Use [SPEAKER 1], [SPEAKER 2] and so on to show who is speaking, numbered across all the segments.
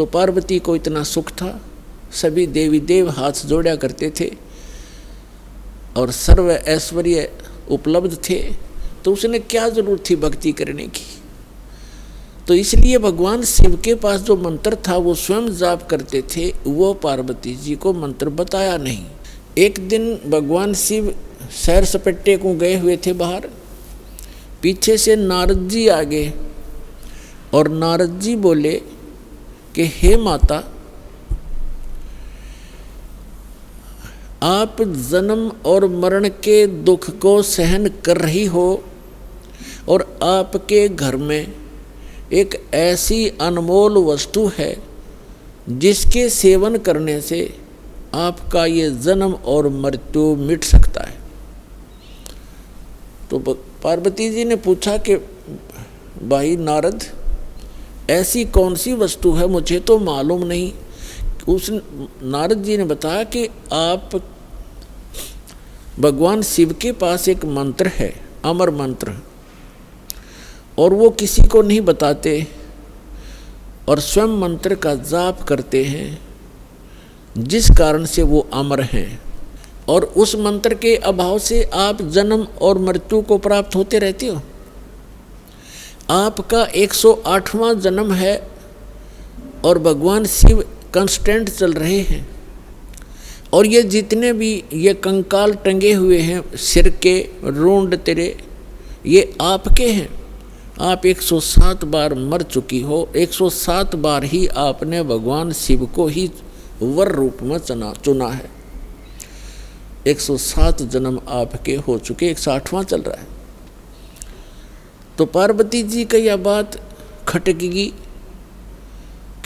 [SPEAKER 1] तो पार्वती को इतना सुख था, सभी देवी देव हाथ जोड़ा करते थे और सर्व ऐश्वर्य उपलब्ध थे, तो उसने क्या जरूरत थी भक्ति करने की। तो इसलिए भगवान शिव के पास जो मंत्र था वो स्वयं जाप करते थे, वो पार्वती जी को मंत्र बताया नहीं। एक दिन भगवान शिव सैर सपट्टे को गए हुए थे बाहर, पीछे से नारद जी आ गए और नारद जी बोले कि हे माता, आप जन्म और मरण के दुख को सहन कर रही हो और आपके घर में एक ऐसी अनमोल वस्तु है जिसके सेवन करने से आपका ये जन्म और मृत्यु मिट सकता है। तो पार्वती जी ने पूछा कि भाई नारद, ऐसी कौन सी वस्तु है, मुझे तो मालूम नहीं। उस नारद जी ने बताया कि आप भगवान शिव के पास एक मंत्र है, अमर मंत्र, और वो किसी को नहीं बताते और स्वयं मंत्र का जाप करते हैं, जिस कारण से वो अमर हैं। और उस मंत्र के अभाव से आप जन्म और मृत्यु को प्राप्त होते रहते हो। आपका 108वां जन्म है और भगवान शिव कांस्टेंट चल रहे हैं, और ये जितने भी ये कंकाल टंगे हुए हैं सिर के रूंड तेरे, ये आपके हैं। आप 107 बार मर चुकी हो, 107 बार ही आपने भगवान शिव को ही वर रूप में चुना है। 107 जन्म आपके हो चुके, 108वां चल रहा है। तो पार्वती जी का यह बात खटकेगी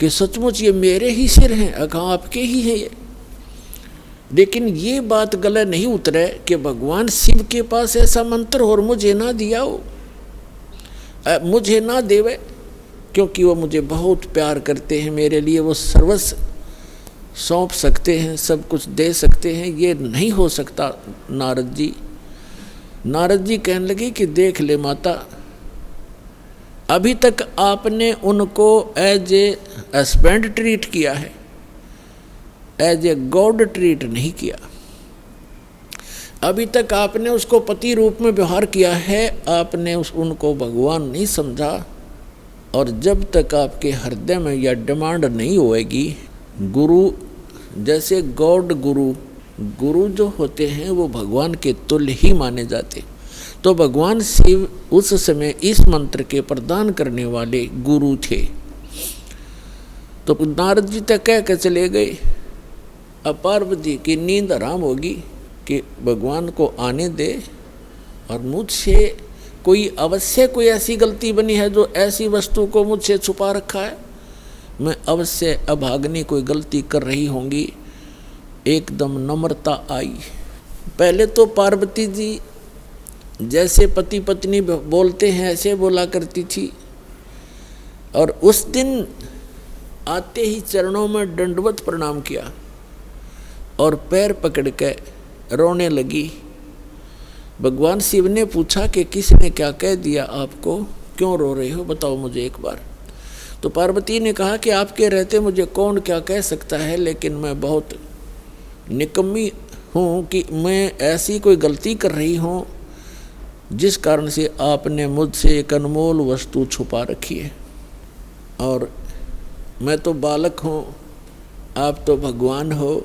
[SPEAKER 1] कि सचमुच ये मेरे ही सिर हैं, अगर आपके ही हैं ये। लेकिन ये बात गले नहीं उतरे कि भगवान शिव के पास ऐसा मंत्र और मुझे ना दिया हो, मुझे ना देवे, क्योंकि वो मुझे बहुत प्यार करते हैं, मेरे लिए वो सर्वस्व सौंप सकते हैं, सब कुछ दे सकते हैं। ये नहीं हो सकता नारद जी। नारद जी कहने लगे कि देख ले माता, अभी तक आपने उनको एज ए हस्बैंड ट्रीट किया है, एज ए गॉड ट्रीट नहीं किया। अभी तक आपने उसको पति रूप में व्यवहार किया है, आपने उनको भगवान नहीं समझा। और जब तक आपके हृदय में यह डिमांड नहीं होएगी, गुरु जैसे गॉड गुरु जो होते हैं वो भगवान के तुल्य ही माने जाते। तो भगवान शिव उस समय इस मंत्र के प्रदान करने वाले गुरु थे। तो नारद जी तक कह के चले गए। अब पार्वती की नींद आराम होगी कि भगवान को आने दे, और मुझसे कोई अवश्य कोई ऐसी गलती बनी है जो ऐसी वस्तु को मुझसे छुपा रखा है, मैं अवश्य अभाग्नि कोई गलती कर रही होंगी। एकदम नम्रता आई। पहले तो पार्वती जी जैसे पति पत्नी बोलते हैं ऐसे बोला करती थी, और उस दिन आते ही चरणों में दंडवत प्रणाम किया और पैर पकड़ के रोने लगी। भगवान शिव ने पूछा कि किसने क्या कह दिया आपको, क्यों रो रहे हो, बताओ मुझे एक बार। तो पार्वती ने कहा कि आपके रहते मुझे कौन क्या कह सकता है, लेकिन मैं बहुत निकम्मी हूँ कि मैं ऐसी कोई गलती कर रही हूँ जिस कारण से आपने मुझसे एक अनमोल वस्तु छुपा रखी है। और मैं तो बालक हूँ, आप तो भगवान हो,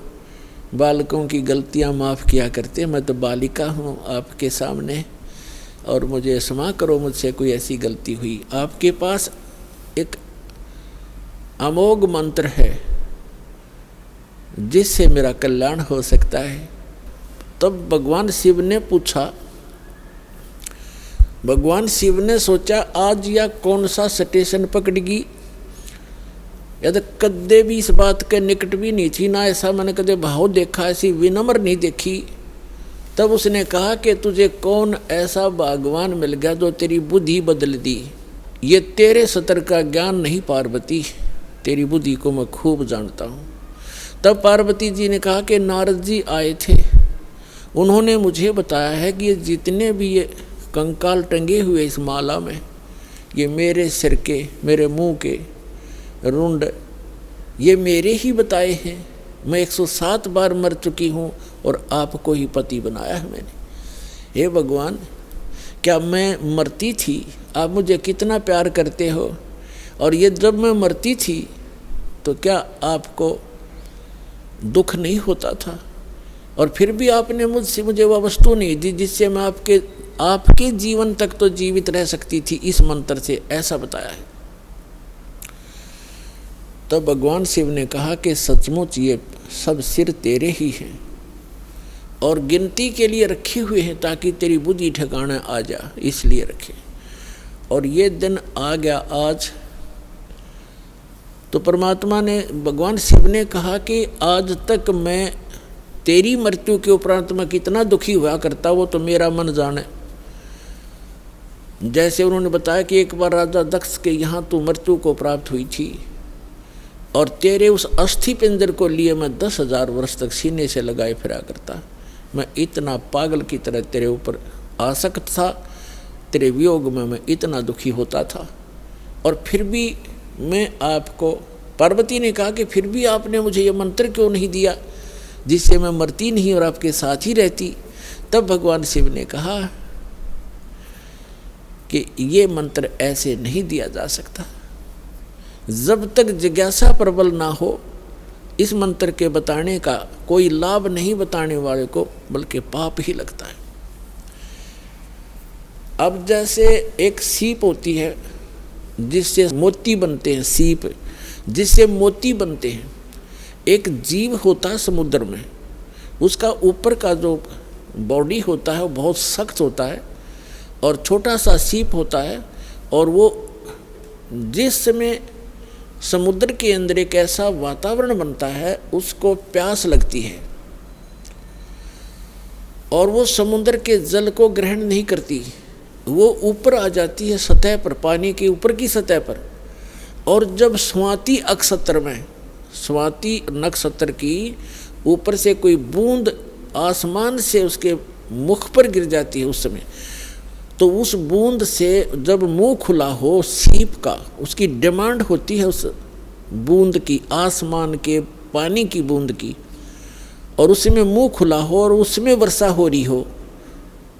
[SPEAKER 1] बालकों की गलतियाँ माफ़ किया करते, मैं तो बालिका हूँ आपके सामने, और मुझे क्षमा करो, मुझसे कोई ऐसी गलती हुई। आपके पास एक अमोघ मंत्र है जिससे मेरा कल्याण हो सकता है। तब भगवान शिव ने पूछा, भगवान शिव ने सोचा आज या कौन सा स्टेशन पकड़ेगी, यदि कदे भी इस बात के निकट भी नहीं थी, ना ऐसा मैंने कदे भाव देखा, ऐसी विनम्र नहीं देखी। तब उसने कहा कि तुझे कौन ऐसा भगवान मिल गया जो तेरी बुद्धि बदल दी। ये तेरे सतर का ज्ञान नहीं पार्वती, तेरी बुद्धि को मैं खूब जानता हूँ। तब पार्वती जी ने कहा कि नारद जी आए थे, उन्होंने मुझे बताया है कि ये जितने भी ये कंकाल टंगे हुए इस माला में, ये मेरे सिर के, मेरे मुंह के रुंड ये मेरे ही बताए हैं। मैं 107 बार मर चुकी हूँ और आपको ही पति बनाया है मैंने। हे भगवान, क्या मैं मरती थी आप मुझे कितना प्यार करते हो, और ये जब मैं मरती थी तो क्या आपको दुख नहीं होता था, और फिर भी आपने मुझे वह वस्तु नहीं दी जिससे मैं आपके जीवन तक तो जीवित रह सकती थी इस मंत्र से, ऐसा बताया है। तब भगवान शिव ने कहा कि सचमुच ये सब सिर तेरे ही हैं और गिनती के लिए रखे हुए हैं ताकि तेरी बुद्धि ठिकाना आ जा, इसलिए रखे। और ये दिन आ गया आज। तो परमात्मा ने, भगवान शिव ने कहा कि आज तक मैं तेरी मृत्यु के उपरांत मैं कितना दुखी हुआ करता वो तो मेरा मन जाने। जैसे उन्होंने बताया कि एक बार राजा दक्ष के यहाँ तू मृत्यु को प्राप्त हुई थी और तेरे उस अस्थि पिंजर को लिए मैं 10,000 वर्ष तक सीने से लगाए फिरा करता। मैं इतना पागल की तरह तेरे ऊपर आसक्त था, तेरे वियोग में मैं इतना दुखी होता था, और फिर भी मैं आपको, पार्वती ने कहा कि फिर भी आपने मुझे ये मंत्र क्यों नहीं दिया जिससे मैं मरती नहीं और आपके साथ ही रहती। तब भगवान शिव ने कहा कि ये मंत्र ऐसे नहीं दिया जा सकता, जब तक जिज्ञासा प्रबल ना हो इस मंत्र के बताने का कोई लाभ नहीं बताने वाले को, बल्कि पाप ही लगता है। अब जैसे एक सीप होती है जिससे मोती बनते हैं, सीप जिससे मोती बनते हैं। एक जीव होता है समुद्र में, उसका ऊपर का जो बॉडी होता है वो बहुत सख्त होता है और छोटा सा सीप होता है, और वो जिस समय समुद्र के अंदर एक ऐसा वातावरण बनता है उसको प्यास लगती है और वो समुद्र के जल को ग्रहण नहीं करती, वो ऊपर आ जाती है सतह पर, पानी के ऊपर की सतह पर। और जब स्वाति नक्षत्र में, स्वाति नक्षत्र की ऊपर से कोई बूंद आसमान से उसके मुख पर गिर जाती है उस समय, तो उस बूंद से जब मुंह खुला हो सीप का, उसकी डिमांड होती है उस बूंद की, आसमान के पानी की बूंद की, और उसमें मुंह खुला हो और उसमें वर्षा हो रही हो,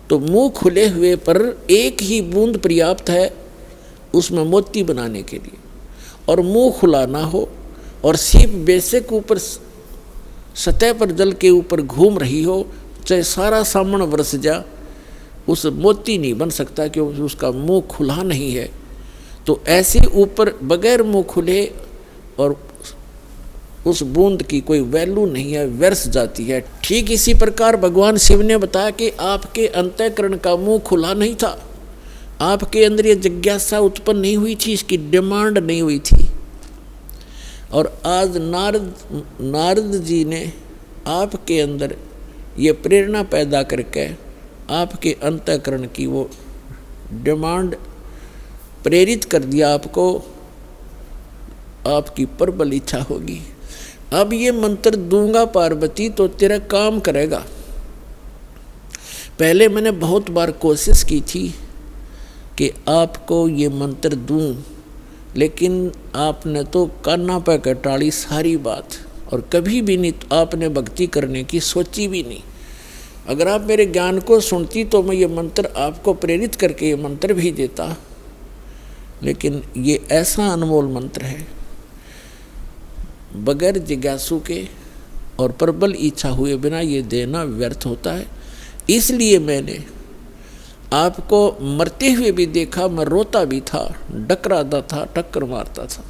[SPEAKER 1] तो मुंह खुले हुए पर एक ही बूंद पर्याप्त है उसमें मोती बनाने के लिए, और मुंह खुला ना हो और सीप बेशक ऊपर सतह पर जल के ऊपर घूम रही हो, चाहे सारा सामन बरस जा, उस मोती नहीं बन सकता क्योंकि उसका मुंह खुला नहीं है। तो ऐसे ऊपर बगैर मुंह खुले और उस बूंद की कोई वैल्यू नहीं है, व्यर्थ जाती है। ठीक इसी प्रकार भगवान शिव ने बताया कि आपके अंतःकरण का मुंह खुला नहीं था, आपके अंदर ये जिज्ञासा उत्पन्न नहीं हुई थी, इसकी डिमांड नहीं हुई थी। और आज नारद जी ने आपके अंदर ये प्रेरणा पैदा करके आपके अंतःकरण की वो डिमांड प्रेरित कर दिया, आपको आपकी प्रबल इच्छा होगी। अब ये मंत्र दूंगा पार्वती तो तेरा काम करेगा। पहले मैंने बहुत बार कोशिश की थी कि आपको ये मंत्र दूं, लेकिन आपने तो कान्ना पे कटाड़ी सारी बात, और कभी भी नहीं आपने भक्ति करने की सोची भी नहीं। अगर आप मेरे ज्ञान को सुनती तो मैं ये मंत्र आपको प्रेरित करके ये मंत्र भी देता, लेकिन ये ऐसा अनमोल मंत्र है, बगैर जिज्ञासु के और प्रबल इच्छा हुए बिना ये देना व्यर्थ होता है। इसलिए मैंने आपको मरते हुए भी देखा, मैं रोता भी था, डकराता था, टक्कर मारता था,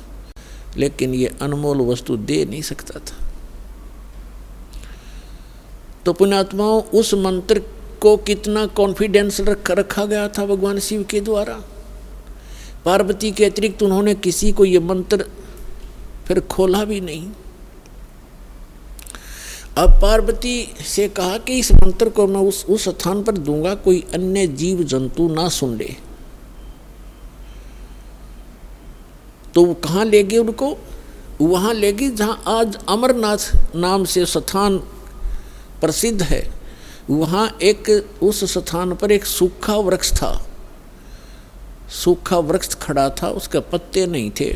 [SPEAKER 1] लेकिन ये अनमोल वस्तु दे नहीं सकता था। तो पुण्यात्माओं, उस मंत्र को कितना कॉन्फिडेंस रखा गया था भगवान शिव के द्वारा। पार्वती के अतिरिक्त उन्होंने किसी को ये मंत्र फिर खोला भी नहीं। अब पार्वती से कहा कि इस मंत्र को मैं उस स्थान पर दूंगा, कोई अन्य जीव जंतु ना सुन ले। तो वो कहाँ ले गए उनको? वहाँ ले गए जहाँ आज अमरनाथ नाम से स्थान प्रसिद्ध है। वहाँ एक उस स्थान पर एक सूखा वृक्ष था, सूखा वृक्ष खड़ा था, उसके पत्ते नहीं थे,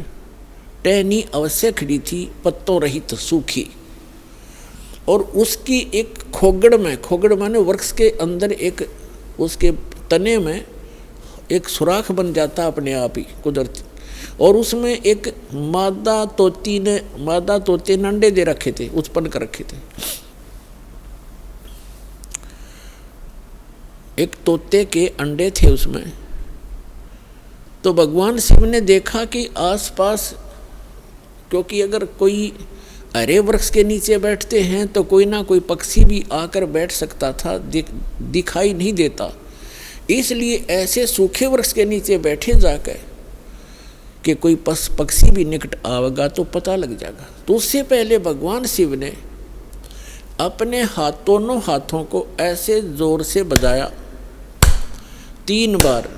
[SPEAKER 1] टहनी अवश्य खड़ी थी, पत्तों रहित सूखी, और उसकी एक खोगड़ माने वृक्ष के अंदर एक उसके तने में एक सुराख बन जाता अपने आप ही कुदरती, और उसमें एक मादा तोते ने अंडे दे रखे थे, उत्पन्न कर रखे थे। एक तोते के अंडे थे उसमें। तो भगवान शिव ने देखा कि आसपास, क्योंकि अगर कोई हरे वृक्ष के नीचे बैठते हैं तो कोई ना कोई पक्षी भी आकर बैठ सकता था, दिखाई नहीं देता, इसलिए ऐसे सूखे वृक्ष के नीचे बैठे जाकर कि कोई पक्षी भी निकट आवेगा तो पता लग जाएगा। तो उससे पहले भगवान शिव ने अपने दोनों हाथों को ऐसे जोर से बजाया 3 बार,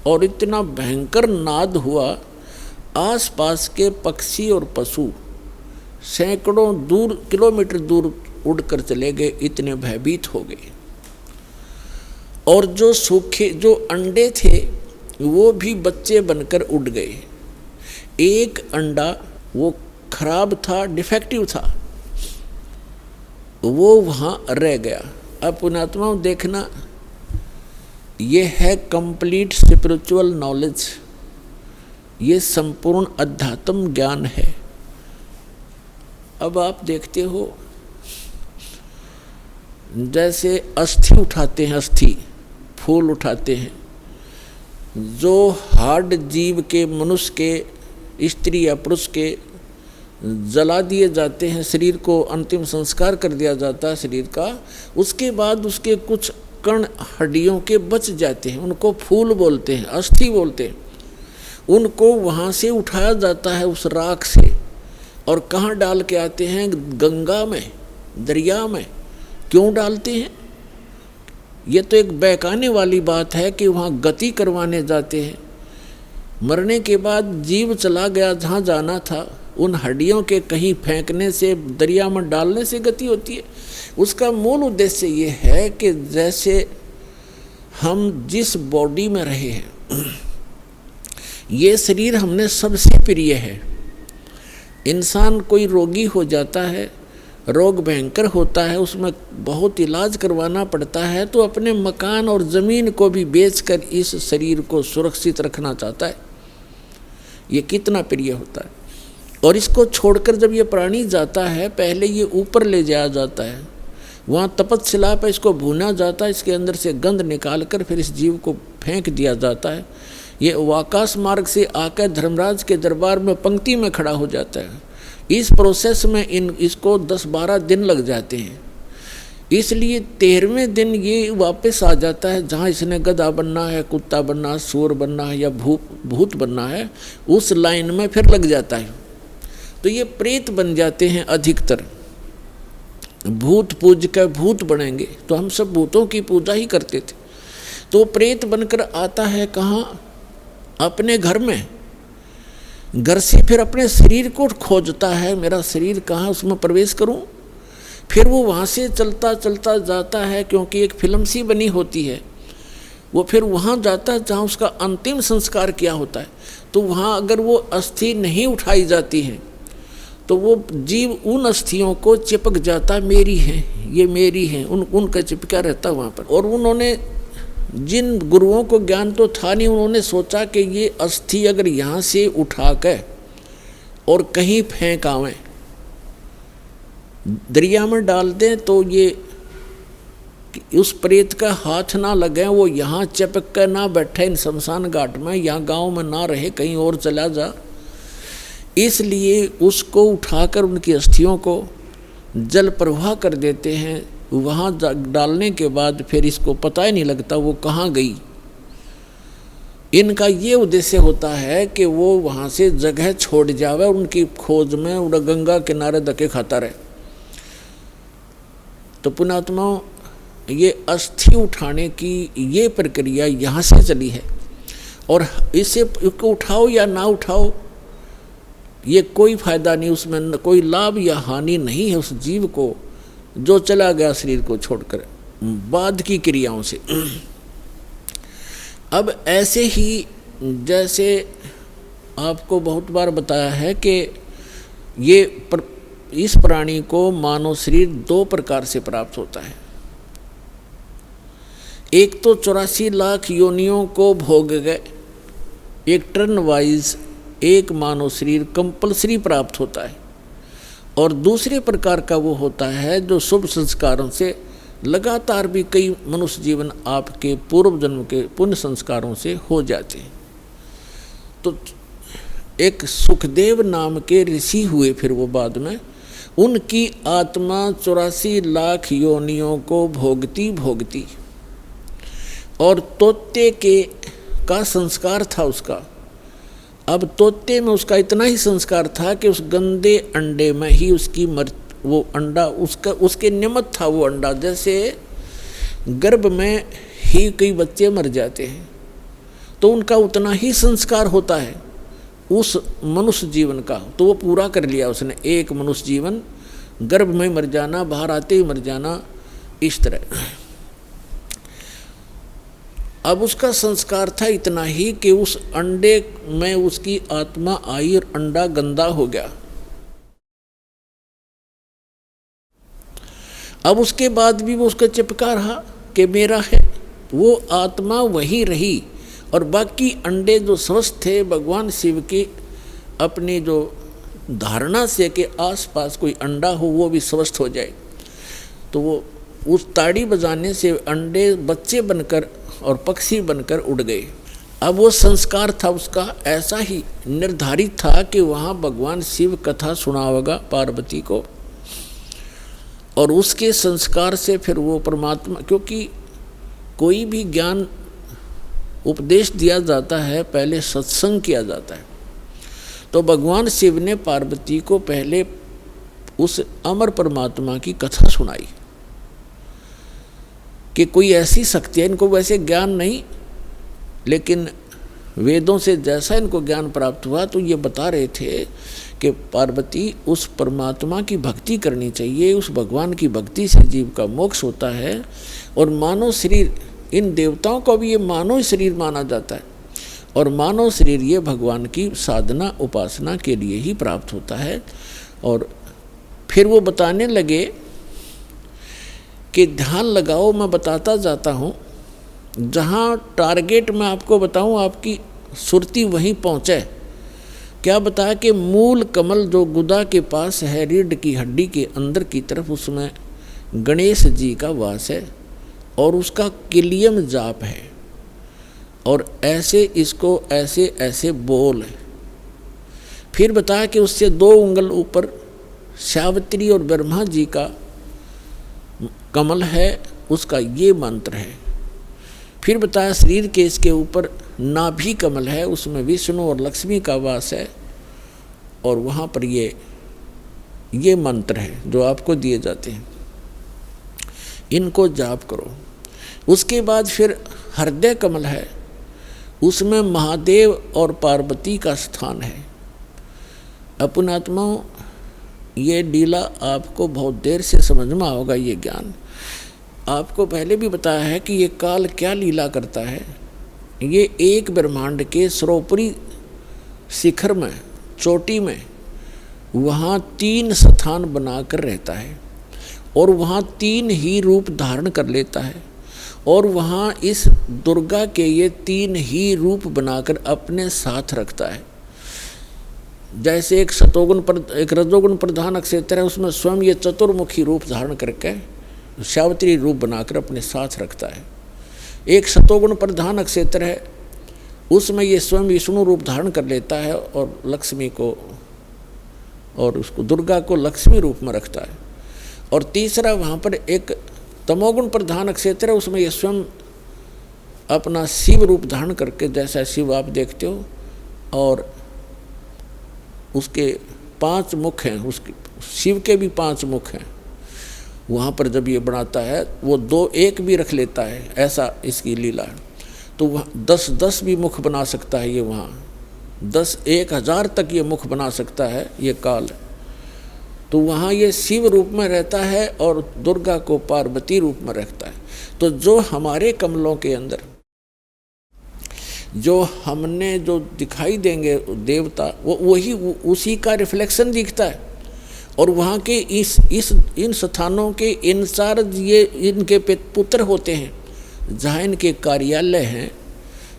[SPEAKER 1] और इतना भयंकर नाद हुआ, आसपास के पक्षी और पशु सैकड़ों किलोमीटर दूर उड़कर चले गए, इतने भयभीत हो गए। और जो अंडे थे वो भी बच्चे बनकर उड़ गए। एक अंडा वो खराब था, डिफेक्टिव था, वो वहाँ रह गया। अब पुण्यात्माओं देखना, ये है कंप्लीट स्पिरिचुअल नॉलेज, ये संपूर्ण अध्यात्म ज्ञान है। अब आप देखते हो जैसे अस्थि उठाते हैं, अस्थि फूल उठाते हैं, जो हार्ड जीव के, मनुष्य के, स्त्री या पुरुष के जला दिए जाते हैं, शरीर को अंतिम संस्कार कर दिया जाता है शरीर का, उसके बाद उसके कुछ कण हड्डियों के बच जाते हैं, उनको फूल बोलते हैं, अस्थि बोलते हैं। उनको वहाँ से उठाया जाता है उस राख से, और कहाँ डाल के आते हैं? गंगा में, दरिया में। क्यों डालते हैं? ये तो एक बहकाने वाली बात है कि वहाँ गति करवाने जाते हैं। मरने के बाद जीव चला गया जहाँ जाना था, उन हड्डियों के कहीं फेंकने से, दरिया में डालने से गति होती है। उसका मूल उद्देश्य ये है कि जैसे हम जिस बॉडी में रहे हैं, ये शरीर हमने सबसे प्रिय है। इंसान कोई रोगी हो जाता है, रोग भयंकर होता है, उसमें बहुत इलाज करवाना पड़ता है, तो अपने मकान और ज़मीन को भी बेचकर इस शरीर को सुरक्षित रखना चाहता है। ये कितना प्रिय होता है। और इसको छोड़कर जब ये प्राणी जाता है, पहले ये ऊपर ले जाया जाता है, वहाँ तपस्शिला पर इसको भूना जाता है, इसके अंदर से गंध निकाल कर फिर इस जीव को फेंक दिया जाता है। ये आकाश मार्ग से आकर धर्मराज के दरबार में पंक्ति में खड़ा हो जाता है। इस प्रोसेस में इसको 10-12 दिन लग जाते हैं, इसलिए 13वें दिन ये वापस आ जाता है जहाँ इसने गधा बनना है, कुत्ता बनना है, सूर बनना है या भूत बनना है, उस लाइन में फिर लग जाता है। तो ये प्रेत बन जाते हैं अधिकतर। भूत पूज कर भूत बनेंगे, तो हम सब भूतों की पूजा ही करते थे। तो प्रेत बनकर आता है कहाँ? अपने घर में। घर से फिर अपने शरीर को खोजता है, मेरा शरीर कहाँ, उसमें प्रवेश करूं। फिर वो वहाँ से चलता चलता जाता है, क्योंकि एक फिल्म सी बनी होती है, वो फिर वहाँ जाता है जहाँ उसका अंतिम संस्कार किया होता है। तो वहाँ अगर वो अस्थि नहीं उठाई जाती है तो वो जीव उन अस्थियों को चिपक जाता, मेरी है, ये मेरी है, उनका चिपका रहता वहाँ पर। और उन्होंने, जिन गुरुओं को ज्ञान तो था नहीं, उन्होंने सोचा कि ये अस्थि अगर यहाँ से उठा कर और कहीं फेंक आवें, दरिया में डाल दें, तो ये उस प्रेत का हाथ ना लगे, वो यहाँ चिपक कर ना बैठे इन शमशान घाट में, यहाँ गांव में ना रहे, कहीं और चला जा। इसलिए उसको उठाकर उनकी अस्थियों को जल प्रवाह कर देते हैं। वहाँ डालने के बाद फिर इसको पता ही नहीं लगता वो कहाँ गई। इनका ये उद्देश्य होता है कि वो वहाँ से जगह छोड़ जावे, उनकी खोज में उड़ा गंगा किनारे धक्के खाता रहे। तो पुण्यात्माओं, ये अस्थि उठाने की ये प्रक्रिया यहाँ से चली है। और इसको उठाओ या ना उठाओ, ये कोई फायदा नहीं, उसमें कोई लाभ या हानि नहीं है उस जीव को जो चला गया शरीर को छोड़कर बाद की क्रियाओं से। अब ऐसे ही जैसे आपको बहुत बार बताया है कि इस प्राणी को मानव शरीर दो प्रकार से प्राप्त होता है। एक तो 84 लाख योनियों को भोग गए, एक टर्न वाइज एक मानव शरीर कंपलसरी प्राप्त होता है, और दूसरे प्रकार का वो होता है जो शुभ संस्कारों से लगातार भी कई मनुष्य जीवन आपके पूर्व जन्म के पुण्य संस्कारों से हो जाते हैं। तो एक सुखदेव नाम के ऋषि हुए, फिर वो बाद में उनकी आत्मा 84 लाख योनियों को भोगती भोगती, और तोते का संस्कार था उसका। अब तोते में उसका इतना ही संस्कार था कि उस गंदे अंडे में ही उसकी वो अंडा उसके निमित्त था वो अंडा। जैसे गर्भ में ही कई बच्चे मर जाते हैं, तो उनका उतना ही संस्कार होता है उस मनुष्य जीवन का, तो वो पूरा कर लिया उसने। एक मनुष्य जीवन गर्भ में मर जाना, बाहर आते ही मर जाना, इस तरह। अब उसका संस्कार था इतना ही कि उस अंडे में उसकी आत्मा आई और अंडा गंदा हो गया। अब उसके बाद भी वो उसका चिपका रहा कि मेरा है, वो आत्मा वही रही, और बाकी अंडे जो स्वस्थ थे भगवान शिव की अपनी जो धारणा से कि आसपास कोई अंडा हो वो भी स्वस्थ हो जाए, तो वो उस ताड़ी बजाने से अंडे बच्चे बनकर और पक्षी बनकर उड़ गए। अब वो संस्कार था उसका ऐसा ही निर्धारित था कि वहाँ भगवान शिव कथा सुनावेगा पार्वती को, और उसके संस्कार से फिर वो परमात्मा, क्योंकि कोई भी ज्ञान उपदेश दिया जाता है पहले सत्संग किया जाता है। तो भगवान शिव ने पार्वती को पहले उस अमर परमात्मा की कथा सुनाई कि कोई ऐसी शक्ति है, इनको वैसे ज्ञान नहीं, लेकिन वेदों से जैसा इनको ज्ञान प्राप्त हुआ तो ये बता रहे थे कि पार्वती उस परमात्मा की भक्ति करनी चाहिए, उस भगवान की भक्ति से जीव का मोक्ष होता है। और मानव शरीर, इन देवताओं को भी ये मानव शरीर माना जाता है, और मानव शरीर ये भगवान की साधना उपासना के लिए ही प्राप्त होता है। और फिर वो बताने लगे कि ध्यान लगाओ, मैं बताता जाता हूँ, जहाँ टारगेट मैं आपको बताऊँ आपकी सुरती वहीं पहुँचे। क्या बताया कि मूल कमल जो गुदा के पास है, रीढ़ की हड्डी के अंदर की तरफ, उसमें गणेश जी का वास है और उसका किलियम जाप है, और ऐसे इसको ऐसे ऐसे बोल है। फिर बताया कि उससे 2 उंगल ऊपर सावित्री और ब्रह्मा जी का कमल है, उसका ये मंत्र है। फिर बताया शरीर के इसके ऊपर नाभि कमल है, उसमें विष्णु और लक्ष्मी का वास है, और वहाँ पर ये मंत्र है जो आपको दिए जाते हैं, इनको जाप करो। उसके बाद फिर हृदय कमल है, उसमें महादेव और पार्वती का स्थान है। अपनात्माओं, ये लीला आपको बहुत देर से समझ में आओगा। ये ज्ञान आपको पहले भी बताया है कि ये काल क्या लीला करता है। ये एक ब्रह्मांड के सर्वोपरि शिखर में, चोटी में, वहाँ 3 स्थान बनाकर रहता है, और वहाँ 3 ही रूप धारण कर लेता है, और वहाँ इस दुर्गा के ये 3 ही रूप बनाकर अपने साथ रखता है। जैसे एक एक रजोगुण प्रधान क्षेत्र है, उसमें स्वयं ये चतुर्मुखी रूप धारण करके सावित्री रूप बनाकर अपने साथ रखता है। एक सतोगुण प्रधान क्षेत्र है, उसमें ये स्वयं विष्णु रूप धारण कर लेता है और लक्ष्मी को और उसको दुर्गा को लक्ष्मी रूप में रखता है। और तीसरा वहाँ पर एक तमोगुण प्रधान क्षेत्र है, उसमें ये स्वयं अपना शिव रूप धारण करके, जैसा शिव आप देखते हो, और उसके 5 मुख हैं, उसके शिव के भी 5 मुख हैं। वहाँ पर जब ये बनाता है वो 2-1 भी रख लेता है, ऐसा इसकी लीला है। तो वह 10-10 भी मुख बना सकता है ये, वहाँ 10-1000 तक ये मुख बना सकता है ये काल। तो वहाँ ये शिव रूप में रहता है और दुर्गा को पार्वती रूप में रखता है। तो जो हमारे कमलों के अंदर जो हमने जो दिखाई देंगे देवता वो वही उसी का रिफ्लेक्शन दिखता है। और वहाँ के इन स्थानों के इंचार्ज ये इनके पुत्र होते हैं, जहाँ इनके कार्यालय हैं,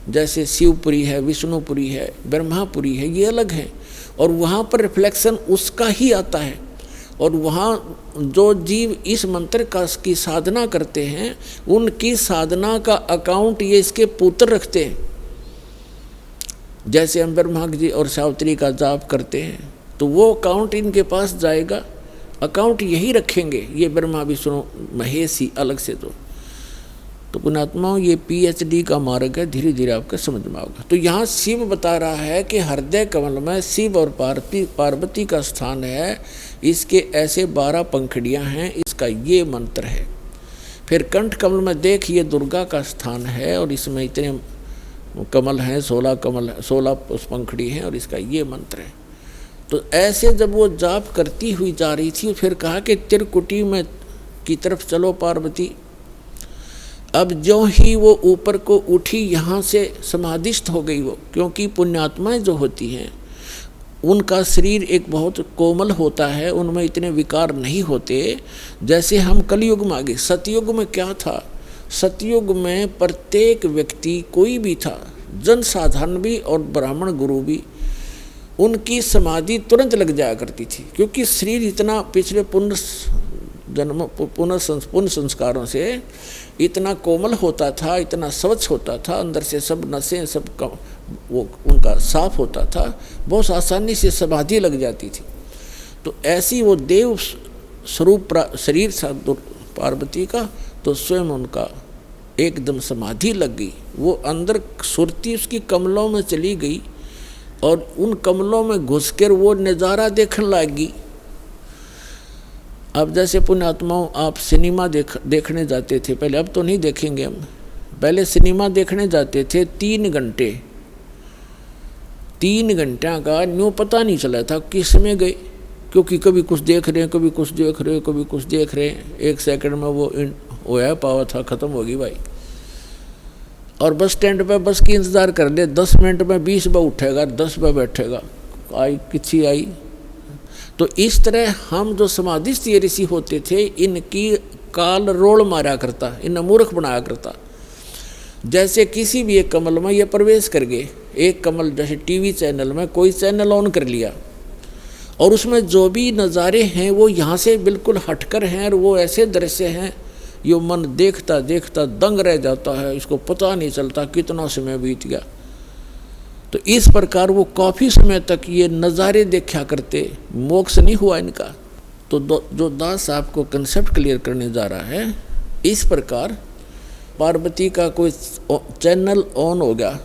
[SPEAKER 1] जैसे शिवपुरी है, विष्णुपुरी है, ब्रह्मापुरी है, ये अलग हैं। और वहाँ पर रिफ्लेक्शन उसका ही आता है। और वहाँ जो जीव इस मंत्र की साधना करते हैं, उनकी साधना का अकाउंट ये इसके पुत्र रखते हैं। जैसे हम ब्रह्मा जी और सावित्री का जाप करते हैं तो वो अकाउंट इनके पास जाएगा, अकाउंट यही रखेंगे ये ब्रह्मा विष्णु महेश ही अलग से। तो पुण्यात्माओं, ये PhD का मार्ग है, धीरे धीरे आपको समझ में आएगा। तो यहाँ शिव बता रहा है कि हृदय कमल में शिव और पार्वती का स्थान है, इसके ऐसे 12 पंखुड़ियाँ हैं, इसका ये मंत्र है। फिर कंठ कमल में देख, ये दुर्गा का स्थान है और इसमें इतने कमल हैं, 16 पंखुड़ी हैं और इसका ये मंत्र है। तो ऐसे जब वो जाप करती हुई जा रही थी, फिर कहा कि त्रिकुटी में की तरफ चलो पार्वती। अब जो ही वो ऊपर को उठी, यहाँ से समाधिस्थ हो गई वो, क्योंकि पुण्यात्माएं जो होती हैं उनका शरीर एक बहुत कोमल होता है, उनमें इतने विकार नहीं होते जैसे हम कलयुग में आ गए। सतयुग में क्या था, सतयुग में प्रत्येक व्यक्ति कोई भी था, जन साधारण भी और ब्राह्मण गुरु भी, उनकी समाधि तुरंत लग जाया करती थी, क्योंकि शरीर इतना पिछले पुण्य संस्कारों से इतना कोमल होता था, इतना स्वच्छ होता था, अंदर से सब नसें सब वो उनका साफ होता था, बहुत आसानी से समाधि लग जाती थी। तो ऐसी वो देव स्वरूप शरीर था पार्वती का, तो स्वयं उनका एकदम समाधि लग गई। वो अंदर सुरती उसकी कमलों में चली गई और उन कमलों में घुसकर वो नज़ारा देखने लगी। अब जैसे पुण्यात्माओं, आप सिनेमा देखने जाते थे पहले, अब तो नहीं देखेंगे हम, पहले सिनेमा देखने जाते थे 3 घंटे, 3 घंटा का न्यू पता नहीं चला था किस में गए, क्योंकि कभी कुछ देख रहे हैं, कभी कुछ देख रहे हैं, कभी कुछ देख रहे हैं। 1 सेकंड में वो होया पावा था, ख़त्म होगी भाई। और बस स्टैंड पे बस की इंतज़ार कर ले, 10 मिनट में 20 बार उठेगा, 10 बार बैठेगा, आई किसी आई। तो इस तरह हम जो समाधिस्थ ऋषि होते थे, इनकी काल रोल मारा करता, इन्हें मूर्ख बनाया करता। जैसे किसी भी एक कमल में ये प्रवेश कर गए, एक कमल जैसे टीवी चैनल में कोई चैनल ऑन कर लिया और उसमें जो भी नज़ारे हैं वो यहाँ से बिल्कुल हटकर हैं, और वो ऐसे दृश्य हैं यो मन देखता देखता दंग रह जाता है, इसको पता नहीं चलता कितना समय बीत गया। तो इस प्रकार वो काफ़ी समय तक ये नज़ारे देखा करते, मोक्ष नहीं हुआ इनका। तो जो दास आपको कंसेप्ट क्लियर करने जा रहा है, इस प्रकार पार्वती का कोई चैनल ऑन हो गया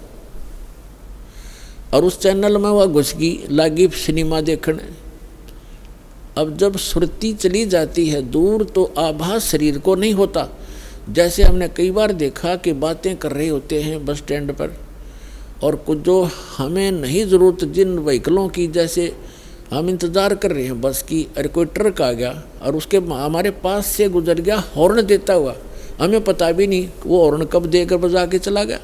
[SPEAKER 1] और उस चैनल में वह घुस गई, लागी सिनेमा देखने। अब जब सुरती चली जाती है दूर तो आभास शरीर को नहीं होता। जैसे हमने कई बार देखा कि बातें कर रहे होते हैं बस स्टैंड पर, और कुछ जो हमें नहीं ज़रूरत जिन व्हीकलों की, जैसे हम इंतज़ार कर रहे हैं बस की, अरे कोई ट्रक आ गया और उसके हमारे पास से गुजर गया हॉर्न देता हुआ, हमें पता भी नहीं वो हॉर्न कब देकर बजा के चला गया।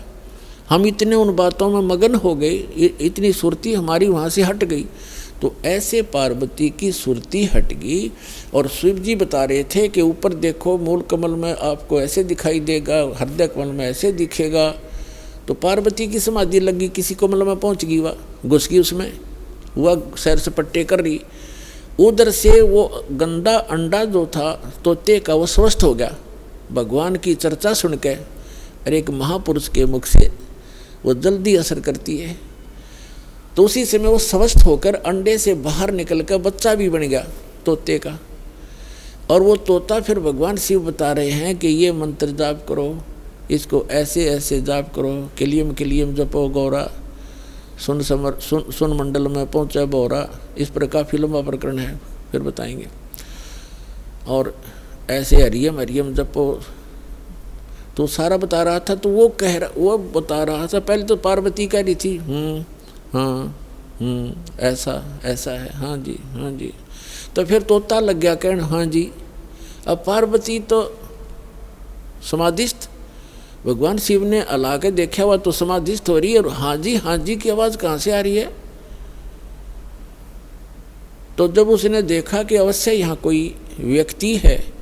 [SPEAKER 1] हम इतने उन बातों में मगन हो गए, इतनी सुरती हमारी वहाँ से हट गई। तो ऐसे पार्वती की सुरती हट गई। और शिव जी बता रहे थे कि ऊपर देखो मूल कमल में आपको ऐसे दिखाई देगा, हृदय कमल में ऐसे दिखेगा। तो पार्वती की समाधि लगी, किसी कमल में पहुँच गई, वह घुस गई उसमें, वह सैर सपट्टे कर रही। उधर से वो गंदा अंडा जो था तोते का, वो स्वस्थ हो गया भगवान की चर्चा सुन के। और एक महापुरुष के मुख से वो जल्दी असर करती है। तो उसी समय वो स्वस्थ होकर अंडे से बाहर निकल कर बच्चा भी बन गया तोते का। और वो तोता फिर भगवान शिव बता रहे हैं कि ये मंत्र जाप करो, इसको ऐसे ऐसे जाप करो, किलियम किलियम जपो गौरा, सुन मंडल में पहुँचा बोरा। इस पर काफ़ी लंबा प्रकरण है, फिर बताएंगे। और ऐसे हरियम हरियम जपो, तो सारा बता रहा था। तो वो बता रहा था, पहले तो पार्वती कह रही थी हाँ ऐसा ऐसा है, हाँ जी। तो फिर तोता लग गया कहने हाँ जी। अब पार्वती तो समाधिस्थ, भगवान शिव ने अला के देखा हुआ तो समाधिस्थ हो रही है, और हाँ जी की आवाज़ कहाँ से आ रही है। तो जब उसने देखा कि अवश्य यहाँ कोई व्यक्ति है,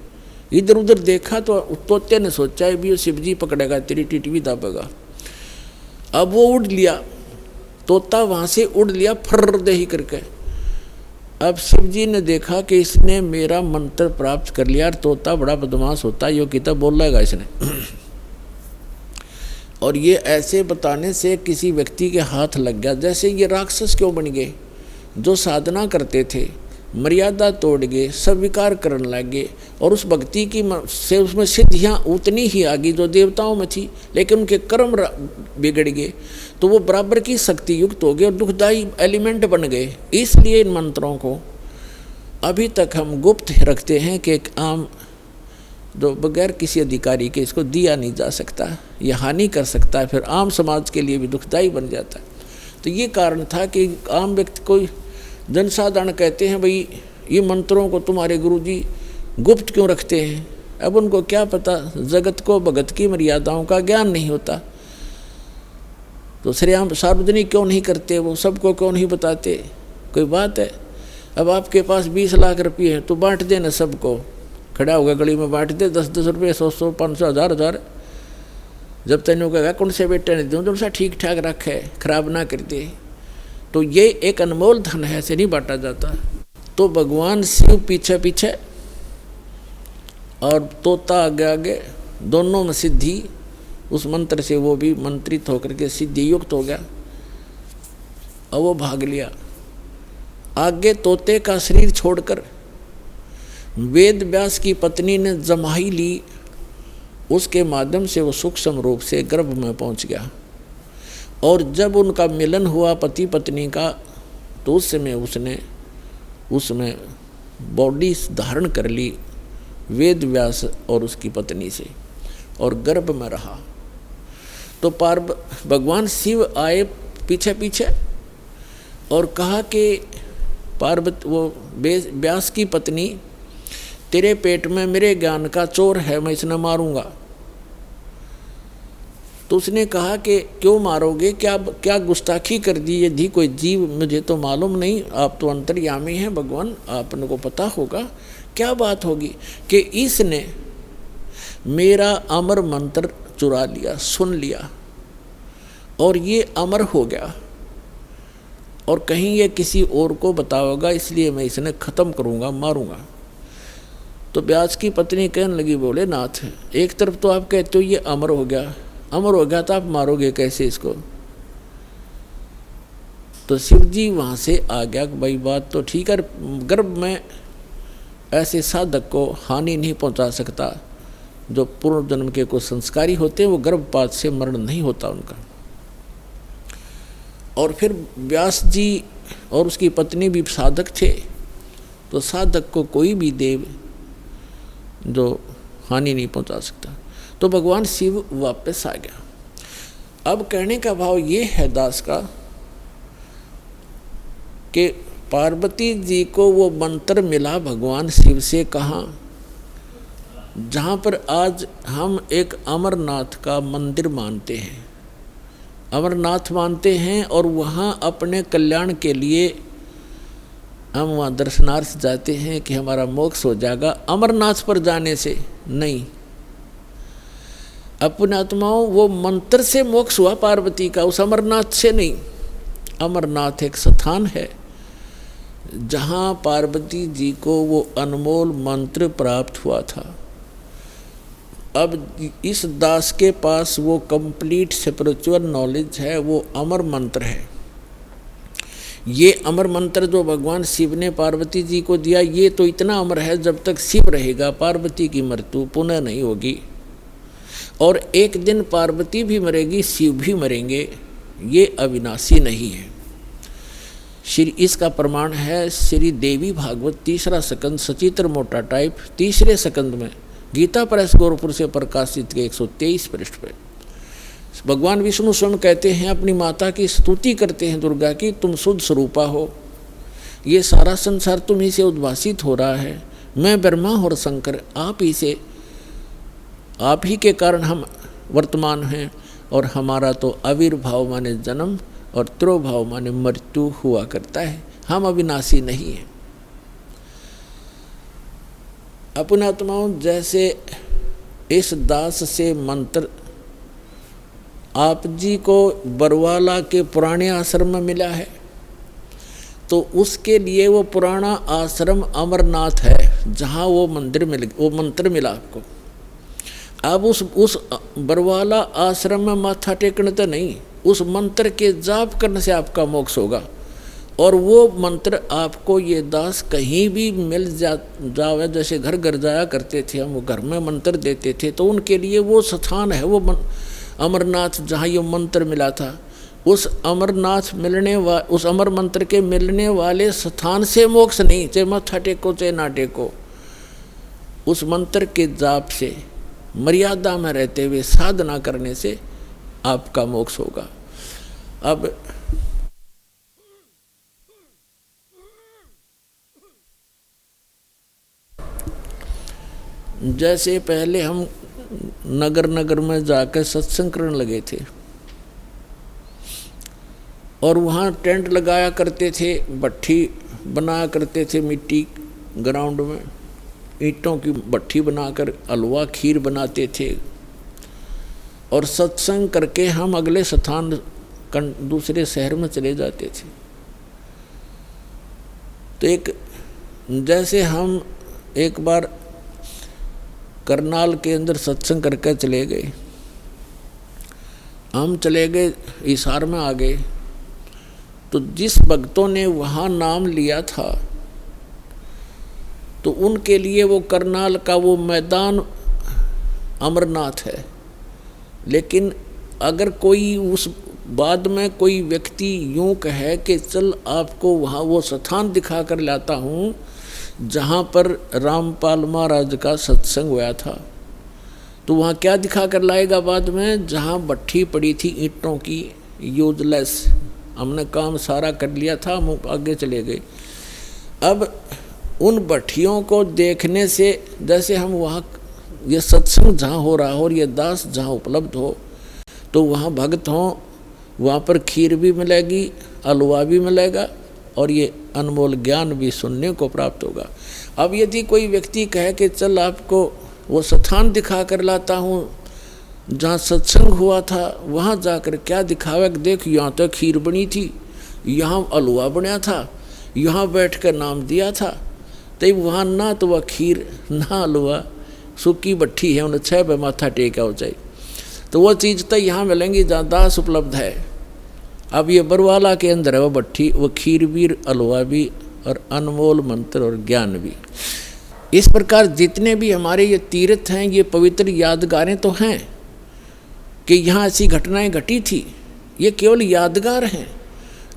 [SPEAKER 1] इधर उधर देखा तो तोते ने सोचा है भी शिव जी पकड़ेगा, तेरी टिटवी दाबेगा। अब वो उड़ लिया, तोता वहाँ से उड़ लिया फर्र दे ही करके। अब शिव जी ने देखा कि इसने मेरा मंत्र प्राप्त कर लिया, और तोता बड़ा बदमाश होता है, यो किताब बोलेगा इसने। और ये ऐसे बताने से किसी व्यक्ति के हाथ लग गया। जैसे ये राक्षस क्यों बन गए, जो साधना करते थे मर्यादा तोड़ गए, सब विकार करने लगे, और उस भक्ति की से उसमें सिद्धियाँ उतनी ही आ गई जो देवताओं में थी, लेकिन उनके कर्म बिगड़ गए, तो वो बराबर की शक्ति युक्त हो गए और दुखदायी एलिमेंट बन गए। इसलिए इन मंत्रों को अभी तक हम गुप्त रखते हैं कि एक आम जो बगैर किसी अधिकारी के इसको दिया नहीं जा सकता, यह हानि कर सकता है, फिर आम समाज के लिए भी दुखदायी बन जाता है। तो ये कारण था कि आम व्यक्ति को जनसाधारण कहते हैं भाई ये मंत्रों को तुम्हारे गुरुजी गुप्त क्यों रखते हैं। अब उनको क्या पता, जगत को भगत की मर्यादाओं का ज्ञान नहीं होता, तो श्रेयाम सार्वजनिक क्यों नहीं करते, वो सबको क्यों नहीं बताते, कोई बात है। अब आपके पास 20 लाख रुपये हैं तो बांट देना सबको, खड़ा होगा गली में बांट दे, 10-10 रुपये, 100-100, 500, 1000-1000, जब तेनों कहेगा कौन से बेटे ने दूँ, जो सा ठीक ठाक रखे, खराब ना कर दे। तो ये एक अनमोल धन है, ऐसे नहीं बांटा जाता। तो भगवान शिव पीछे पीछे और तोता आगे आगे, दोनों में सिद्धि, उस मंत्र से वो भी मंत्रित होकर के सिद्धि युक्त हो गया और वो भाग लिया। आगे तोते का शरीर छोड़कर वेद व्यास की पत्नी ने जमाई ली, उसके माध्यम से वो सूक्ष्म रूप से गर्भ में पहुंच गया। और जब उनका मिलन हुआ पति पत्नी का, तो उस समय उसने उसमें बॉडी धारण कर ली वेद व्यास और उसकी पत्नी से, और गर्भ में रहा। तो भगवान शिव आए पीछे पीछे और कहा कि पार्वती, वो व्यास की पत्नी, तेरे पेट में मेरे ज्ञान का चोर है, मैं इसे मारूंगा। तो उसने कहा कि क्यों मारोगे, क्या गुस्ताखी कर दी, यदि कोई जीव, मुझे तो मालूम नहीं, आप तो अंतर्यामी हैं भगवान, आपने को पता होगा, क्या बात होगी कि इसने मेरा अमर मंत्र चुरा लिया, सुन लिया, और ये अमर हो गया, और कहीं ये किसी और को बताओगा, इसलिए मैं इसने ख़त्म करूँगा, मारूँगा। तो व्यास की पत्नी कहने लगी, बोले नाथ, एक तरफ तो आप कहते हो ये अमर हो गया, अमर हो गया तो आप मारोगे कैसे इसको। तो शिव जी वहाँ से आ गया, भाई बात तो ठीक है, गर्भ में ऐसे साधक को हानि नहीं पहुँचा सकता, जो पूर्व जन्म के कुछ संस्कारी होते हैं वो गर्भपात से मरण नहीं होता उनका। और फिर व्यास जी और उसकी पत्नी भी साधक थे, तो साधक को कोई भी देव जो हानि नहीं पहुंचा सकता। तो भगवान शिव वापस आ गया। अब कहने का भाव ये है दास का कि पार्वती जी को वो मंत्र मिला भगवान शिव से, कहाँ, जहाँ पर आज हम एक अमरनाथ का मंदिर मानते हैं, अमरनाथ मानते हैं, और वहाँ अपने कल्याण के लिए हम वहाँ दर्शनार्थ जाते हैं कि हमारा मोक्ष हो जाएगा। अमरनाथ पर जाने से नहीं, अपने आत्माओं वो मंत्र से मोक्ष हुआ पार्वती का, उस अमरनाथ से नहीं। अमरनाथ एक स्थान है जहाँ पार्वती जी को वो अनमोल मंत्र प्राप्त हुआ था। अब इस दास के पास वो कंप्लीट स्पिरिचुअल नॉलेज है, वो अमर मंत्र है। ये अमर मंत्र जो भगवान शिव ने पार्वती जी को दिया, ये तो इतना अमर है, जब तक शिव रहेगा पार्वती की मृत्यु पुनः नहीं होगी, और एक दिन पार्वती भी मरेगी, शिव भी मरेंगे, ये अविनाशी नहीं है। श्री इसका प्रमाण है श्री देवी भागवत 3रा स्कंद सचित्र मोटा टाइप 3रे स्कंद में गीता प्रेस गोरखपुर से प्रकाशित के 123 पृष्ठ पे भगवान विष्णु स्वयं कहते हैं, अपनी माता की स्तुति करते हैं दुर्गा की, तुम शुद्ध स्वरूपा हो, ये सारा संसार तुम ही से उद्भासित हो रहा है, मैं ब्रह्मा और शंकर आप ही के कारण हम वर्तमान हैं, और हमारा तो आविर्भाव माने जन्म और तिरोभाव माने मृत्यु हुआ करता है। हम अविनाशी नहीं हैं। अपने आत्माओं, जैसे इस दास से मंत्र आप जी को बरवाला के पुराने आश्रम में मिला है, तो उसके लिए वो पुराना आश्रम अमरनाथ है, जहाँ वो मंत्र मिला आपको। अब उस बरवाला आश्रम में माथा टेकने तो नहीं, उस मंत्र के जाप करने से आपका मोक्ष होगा। और वो मंत्र आपको ये दास कहीं भी मिल जावे, जैसे घर घर जाया करते थे हम, वो घर में मंत्र देते थे, तो उनके लिए वो स्थान है, वो अमरनाथ, जहाँ ये मंत्र मिला था। उस अमरनाथ उस अमर मंत्र के मिलने वाले स्थान से मोक्ष नहीं, चाहे माथा टेको चाहे ना टेको, उस मंत्र के जाप से, मर्यादा में रहते हुए साधना करने से आपका मोक्ष होगा। अब जैसे पहले हम नगर नगर में जाकर सत्संग करने लगे थे, और वहाँ टेंट लगाया करते थे, भट्ठी बनाया करते थे, मिट्टी ग्राउंड में ईंटों की भट्ठी बनाकर हलवा खीर बनाते थे, और सत्संग करके हम अगले स्थान दूसरे शहर में चले जाते थे। तो जैसे हम एक बार करनाल के अंदर सत्संग करके चले गए, हम चले गए हिसार में आ गए, तो जिस भक्तों ने वहाँ नाम लिया था, तो उनके लिए वो करनाल का वो मैदान अमरनाथ है। लेकिन अगर कोई उस बाद में कोई व्यक्ति यूँ कहे कि चल आपको वहाँ वो स्थान दिखा कर लाता हूँ जहाँ पर रामपाल महाराज का सत्संग हुआ था, तो वहाँ क्या दिखा कर लाएगा बाद में? जहाँ भट्ठी पड़ी थी ईंटों की, यूजलेस, हमने काम सारा कर लिया था, हम आगे चले गए। अब उन भट्ठियों को देखने से, जैसे हम वहाँ ये सत्संग जहाँ हो रहा हो और ये दास जहाँ उपलब्ध हो, तो वहाँ भक्त हों, वहाँ पर खीर भी मिलेगी, हलवा भी मिलेगा, और ये अनमोल ज्ञान भी सुनने को प्राप्त होगा। अब यदि कोई व्यक्ति कहे कि चल आपको वो स्थान दिखा कर लाता हूँ जहाँ सत्संग हुआ था, वहाँ जाकर क्या दिखावे, देख यहाँ तो खीर बनी थी, यहाँ हलवा बना था, यहाँ बैठ कर नाम दिया था, तो वहाँ ना तो वह खीर ना हलवा, सूखी भट्ठी है, उन्हें 6 पे माथा टेका हो जाए, तो वो चीज़ तो यहाँ मिलेंगी जहाँ दास उपलब्ध है। अब ये बरवाला के अंदर है वो भट्ठी, वो खीर भी, हलवा भी, और अनमोल मंत्र और ज्ञान भी। इस प्रकार जितने भी हमारे ये तीर्थ हैं, ये पवित्र यादगारें तो हैं कि यहाँ ऐसी घटनाएं घटी थी, ये केवल यादगार हैं,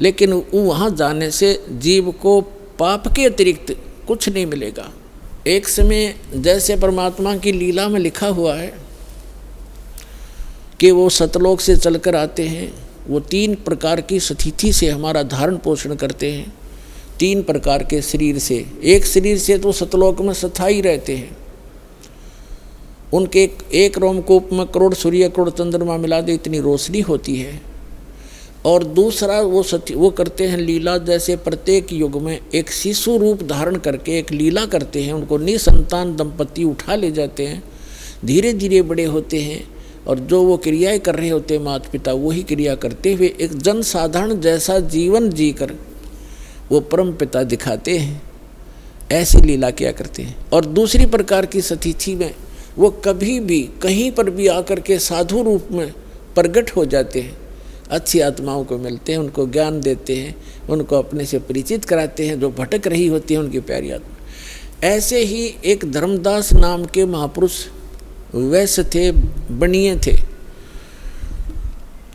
[SPEAKER 1] लेकिन वहाँ जाने से जीव को पाप के अतिरिक्त कुछ नहीं मिलेगा। एक समय जैसे परमात्मा की लीला में लिखा हुआ है कि वो सतलोक से चलकर आते हैं, वो 3 प्रकार की स्थिति से हमारा धारण पोषण करते हैं, 3 प्रकार के शरीर से। एक शरीर से तो सतलोक में स्थायी रहते हैं, उनके एक रोमकूप में करोड़ सूर्य करोड़ चंद्रमा मिला दे इतनी रोशनी होती है। और दूसरा वो करते हैं लीला, जैसे प्रत्येक युग में एक शिशु रूप धारण करके एक लीला करते हैं, उनको निसंतान दंपति उठा ले जाते हैं, धीरे धीरे बड़े होते हैं, और जो वो क्रियाएं कर रहे होते हैं माता पिता, वही क्रिया करते हुए एक जन साधारण जैसा जीवन जीकर वो परम पिता दिखाते हैं, ऐसी लीला किया करते हैं। और दूसरी प्रकार की स्थिति में वो कभी भी कहीं पर भी आकर के साधु रूप में प्रकट हो जाते हैं, अच्छी आत्माओं को मिलते हैं, उनको ज्ञान देते हैं, उनको अपने से परिचित कराते हैं, जो भटक रही होती है उनकी प्यारी आत्मा। ऐसे ही एक धर्मदास नाम के महापुरुष वैश्य थे, बनिए थे,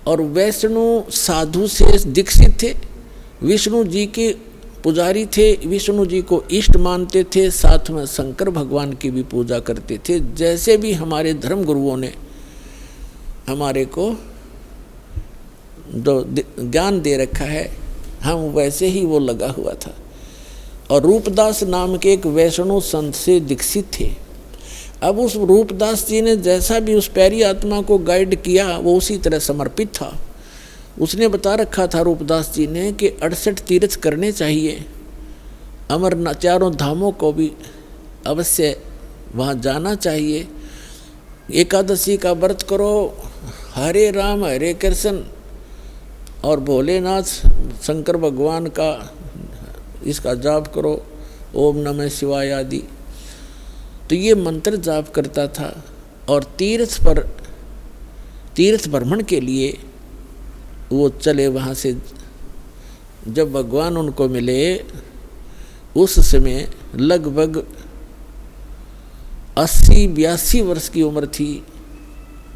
[SPEAKER 1] और वैष्णु साधु से दीक्षित थे, विष्णु जी के पुजारी थे, विष्णु जी को इष्ट मानते थे, साथ में शंकर भगवान की भी पूजा करते थे। जैसे भी हमारे धर्म गुरुओं ने हमारे को जो ज्ञान दे रखा है, हम वैसे ही वो लगा हुआ था। और रूपदास नाम के एक वैष्णव संत से दीक्षित थे। अब उस रूपदास जी ने जैसा भी उस प्यारी आत्मा को गाइड किया वो उसी तरह समर्पित था। उसने बता रखा था रूपदास जी ने कि 68 तीर्थ करने चाहिए, अमरनाथ चारों धामों को भी अवश्य वहाँ जाना चाहिए, एकादशी का व्रत करो, हरे राम हरे कृष्ण और भोलेनाथ शंकर भगवान का इसका जाप करो, ओम नमः शिवाय आदि। तो ये मंत्र जाप करता था। और तीर्थ भ्रमण के लिए वो चले वहाँ से। जब भगवान उनको मिले उस समय लगभग 80-82 वर्ष की उम्र थी,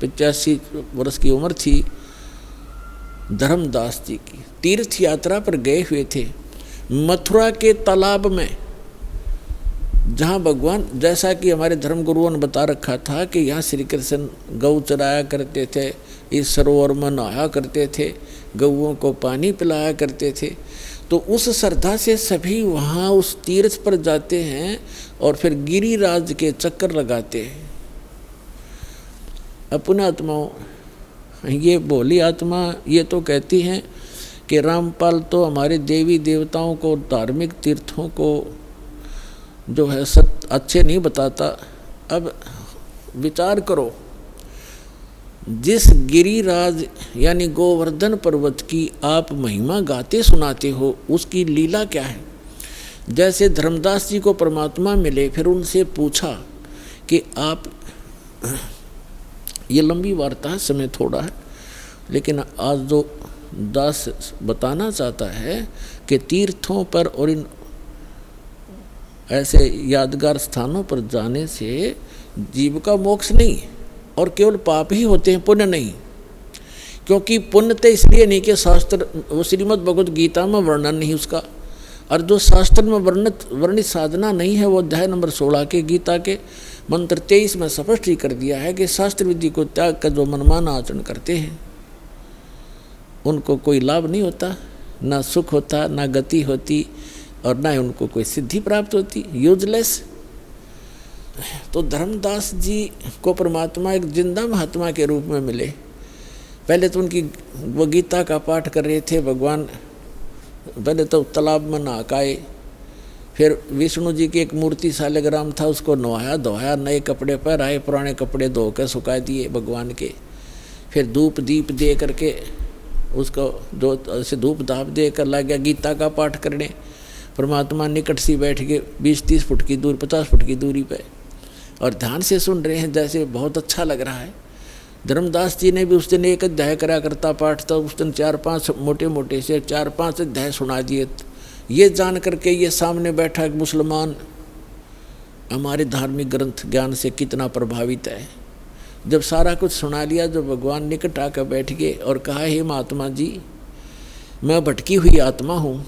[SPEAKER 1] 85 वर्ष की उम्र थी धर्मदास जी की। तीर्थ यात्रा पर गए हुए थे मथुरा के तालाब में, जहाँ भगवान, जैसा कि हमारे धर्मगुरुओं ने बता रखा था कि यहाँ श्री कृष्ण गौ चराया करते थे, इस सरोवर में नहाया करते थे, गौओं को पानी पिलाया करते थे। तो उस श्रद्धा से सभी वहाँ उस तीर्थ पर जाते हैं और फिर गिरिराज के चक्कर लगाते हैं। अपने आत्माओं, ये भोली आत्मा ये तो कहती हैं कि रामपाल तो हमारे देवी देवताओं को, धार्मिक तीर्थों को जो है अच्छे नहीं बताता। अब विचार करो, जिस गिरिराज यानी गोवर्धन पर्वत की आप महिमा गाते सुनाते हो, उसकी लीला क्या है। जैसे धर्मदास जी को परमात्मा मिले, फिर उनसे पूछा कि आप, ये लंबी वार्ता है, समय थोड़ा है, लेकिन आज जो दास बताना चाहता है कि तीर्थों पर और इन ऐसे यादगार स्थानों पर जाने से जीव का मोक्ष नहीं और केवल पाप ही होते हैं, पुण्य नहीं। क्योंकि पुण्य तो इसलिए नहीं कि शास्त्र, वो श्रीमद् भगवद गीता में वर्णन नहीं उसका, और जो शास्त्र में वर्णित साधना नहीं है वो अध्याय नंबर 16 के गीता के मंत्र 23 में स्पष्ट ही कर दिया है कि शास्त्र विधि को त्याग कर जो मनमाना आचरण करते हैं उनको कोई लाभ नहीं होता, ना सुख होता, ना गति होती, और ना ही उनको कोई सिद्धि प्राप्त होती, यूजलेस। तो धर्मदास जी को परमात्मा एक जिंदा महात्मा के रूप में मिले। पहले तो उनकी वो गीता का पाठ कर रहे थे भगवान, पहले तो तालाब में नहाए, फिर विष्णु जी की एक मूर्ति शालिग्राम था, उसको नहाया धोया, नए कपड़े पहनाए, पुराने कपड़े धो कर सुखा दिए भगवान के, फिर धूप दीप दे करके उसको जो ऐसे धूप धाप दे कर लग गया गीता का पाठ करने। परमात्मा निकट से बैठ के 20-30 फुट की दूरी, 50 फुट की दूरी पे, और ध्यान से सुन रहे हैं, जैसे बहुत अच्छा लग रहा है। धर्मदास जी ने भी उस दिन एक अध्याय करा करता पाठ था, उस दिन 4-5 मोटे मोटे से 4-5 अध्याय सुना दिए। ये जान करके ये सामने बैठा एक मुसलमान हमारे धार्मिक ग्रंथ ज्ञान से कितना प्रभावित है। जब सारा कुछ सुना लिया, जो भगवान निकट आकर बैठ गए और कहा, हे महात्मा जी, मैं भटकी हुई आत्मा हूँ,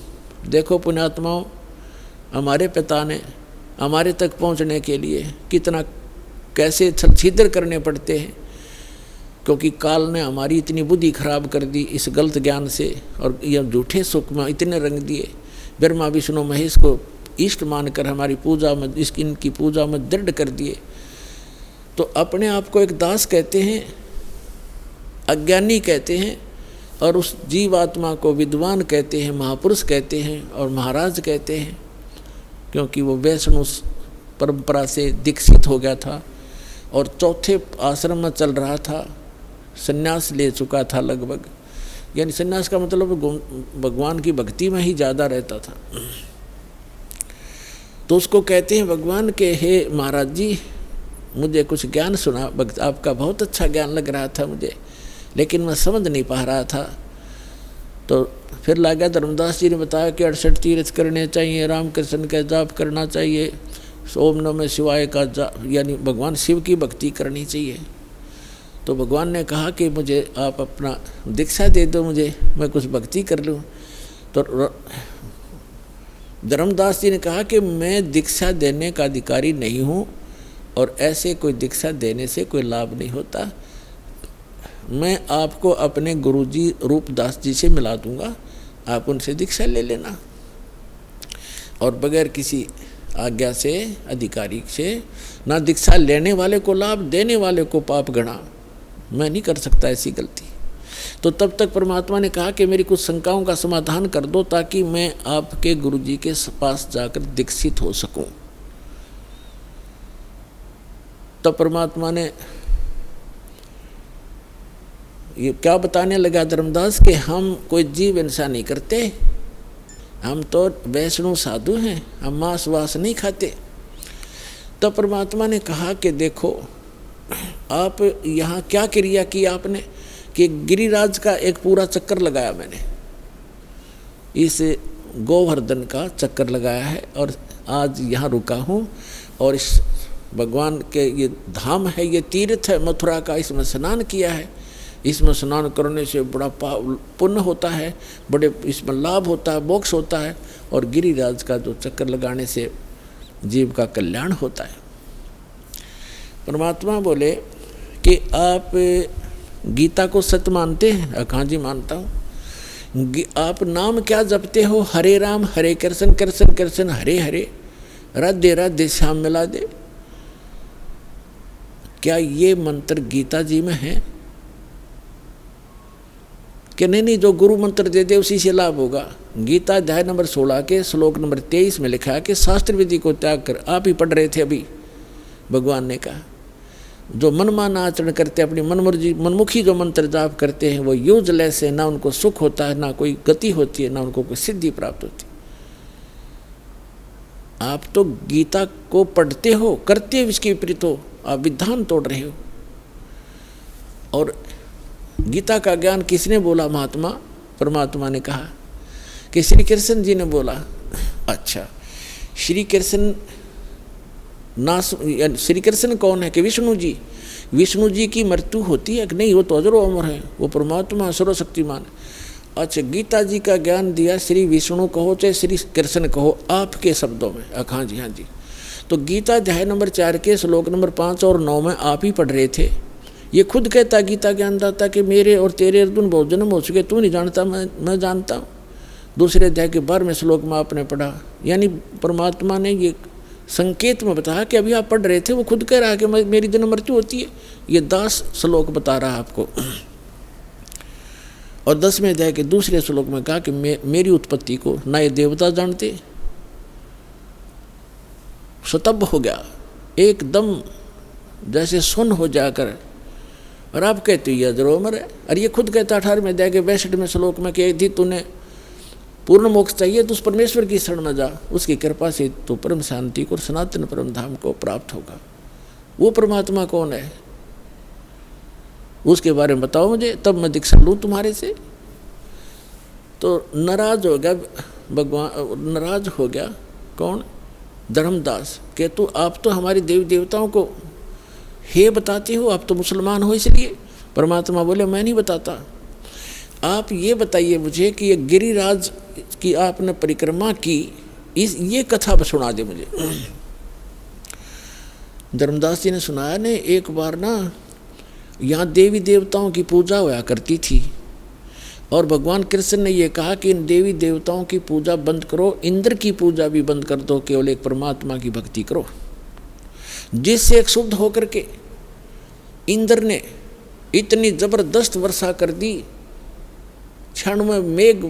[SPEAKER 1] देखो पुण्यात्माओं, हमारे पिता ने हमारे तक पहुँचने के लिए कितना कैसे छल छिद्र करने पड़ते हैं, क्योंकि काल ने हमारी इतनी बुद्धि खराब कर दी इस गलत ज्ञान से, और यह झूठे सुख में इतने रंग दिए। ब्रह्मा विष्णु महेश को इष्ट मानकर हमारी पूजा में, इनकी पूजा में दृढ़ कर दिए। तो अपने आप को एक दास कहते हैं, अज्ञानी कहते हैं, और उस जीवात्मा को विद्वान कहते हैं, महापुरुष कहते हैं और महाराज कहते हैं, क्योंकि वो वैष्णव परंपरा से दीक्षित हो गया था और चौथे आश्रम में चल रहा था, संन्यास ले चुका था लगभग, यानी संन्यास का मतलब भगवान की भक्ति में ही ज़्यादा रहता था। तो उसको कहते हैं भगवान के, हे महाराज जी, मुझे कुछ ज्ञान सुना, आपका बहुत अच्छा ज्ञान लग रहा था मुझे, लेकिन मैं समझ नहीं पा रहा था। तो फिर लगा धर्मदास जी ने बताया कि 68 तीर्थ करने चाहिए, राम कृष्ण का जाप करना चाहिए, ओम नमः शिवाय का जाप, यानी भगवान शिव की भक्ति करनी चाहिए। तो भगवान ने कहा कि मुझे आप अपना दीक्षा दे दो, मुझे, मैं कुछ भक्ति कर लूँ। तो धर्मदास जी ने कहा कि मैं दीक्षा देने का अधिकारी नहीं हूँ, और ऐसे कोई दीक्षा देने से कोई लाभ नहीं होता, मैं आपको अपने गुरुजी रूपदास जी से मिला दूंगा, आप उनसे दीक्षा ले लेना। और बगैर किसी आज्ञा से, अधिकारी से, ना दीक्षा लेने वाले को लाभ, देने वाले को पाप गणा। मैं नहीं कर सकता ऐसी गलती। तो तब तक परमात्मा ने कहा कि मेरी कुछ शंकाओं का समाधान कर दो ताकि मैं आपके गुरुजी के पास जाकर दीक्षित हो सकूं। तब परमात्मा ने ये क्या बताने लगा धर्मदास कि हम कोई जीव हिंसा नहीं करते, हम तो वैष्णव साधु हैं, हम मांस वास नहीं खाते। तब परमात्मा ने कहा कि देखो आप यहाँ क्या क्रिया की आपने, कि गिरिराज का एक पूरा चक्कर लगाया मैंने, इस गोवर्धन का चक्कर लगाया है और आज यहाँ रुका हूँ। और इस भगवान के ये धाम है, ये तीर्थ है मथुरा का, इसमें स्नान किया है। इसमें स्नान करने से बड़ा पुण्य होता है, बड़े इसमें लाभ होता है, मोक्ष होता है, और गिरिराज का जो चक्कर लगाने से जीव का कल्याण होता है। परमात्मा बोले कि आप गीता को सत्य मानते हैं? हाँ जी मानता हूँ। आप नाम क्या जपते हो? हरे राम हरे कृष्ण कृष्ण कृष्ण हरे हरे, राधे राधे श्याम मिला दे। क्या ये मंत्र गीता जी में है? कि नहीं, जो गुरु मंत्र दे दे उसी से लाभ होगा। गीता अध्याय नंबर 16 के श्लोक नंबर 23 में लिखा है कि शास्त्र विधि को त्याग कर, आप ही पढ़ रहे थे अभी, भगवान ने कहा जो मनमाना आचरण करते, अपनी मनमुखी जो मंत्र जाप करते हैं वो यूजलेस है, ना उनको सुख होता है, ना कोई गति होती है, ना उनको कोई सिद्धि प्राप्त होती। आप तो गीता को पढ़ते हो, करते हो इसके विपरीत हो, आप विधान तोड़ रहे हो। और गीता का ज्ञान किसने बोला? महात्मा परमात्मा ने कहा कि श्री कृष्ण जी ने बोला। अच्छा, श्री कृष्ण श्री कृष्ण कौन है? कि विष्णु जी। विष्णु जी की मृत्यु होती है कि नहीं? वो तो अजरो अमर है, वो परमात्मा सर्वशक्तिमान। अच्छा, गीता जी का ज्ञान दिया, श्री विष्णु कहो चाहे श्री कृष्ण कहो, आपके शब्दों में। हाँ जी, हाँ जी। तो गीता अध्याय नंबर 4 के श्लोक नंबर 5 और 9 में आप ही पढ़ रहे थे। ये खुद कहता गीता ज्ञानदाता कि मेरे और तेरे अर्जुन बहुत जन्म हो चुके, तू नहीं जानता, मैं जानता हूँ। दूसरे अध्याय के 12वें श्लोक में आपने पढ़ा, यानी परमात्मा ने ये संकेत में बताया कि अभी आप पढ़ रहे थे, वो खुद कह रहा है कि मेरी जन्म मृत्यु होती है। ये 10 श्लोक बता रहा है आपको। और 10वें अध्याय के दूसरे श्लोक में कहा कि मेरी उत्पत्ति को ना ये देवता जानते। स्तब्ध हो गया एकदम, जैसे सुन हो जाकर, और आप कहते हो यह जरूर है। और ये खुद कहता 18वें अध्याय के 62वें श्लोक में कि यदि तूने पूर्ण मोक्ष चाहिए तो उस परमेश्वर की शरण में जा, उसकी कृपा से तो परम शांति को और सनातन परम धाम को प्राप्त होगा। वो परमात्मा कौन है उसके बारे में बताओ मुझे, तब मैं दीक्षा लूँ तुम्हारे से। तो नाराज हो गया भगवान, नाराज हो गया कौन? धर्मदास। कि तू आप तो हमारे देवी देवताओं को हे बताते हो, आप तो मुसलमान हो इसलिए। परमात्मा बोले मैं नहीं बताता, आप ये बताइए मुझे कि ये गिरिराज की आपने परिक्रमा की, ये कथा सुना दे मुझे। धर्मदास जी ने सुनाया ने, एक बार ना यहाँ देवी देवताओं की पूजा हुआ करती थी, और भगवान कृष्ण ने ये कहा कि इन देवी देवताओं की पूजा बंद करो, इंद्र की पूजा भी बंद कर दो, केवल एक परमात्मा की भक्ति करो। जिससे एक शुद्ध होकर के इंद्र ने इतनी जबरदस्त वर्षा कर दी, 96 मेघ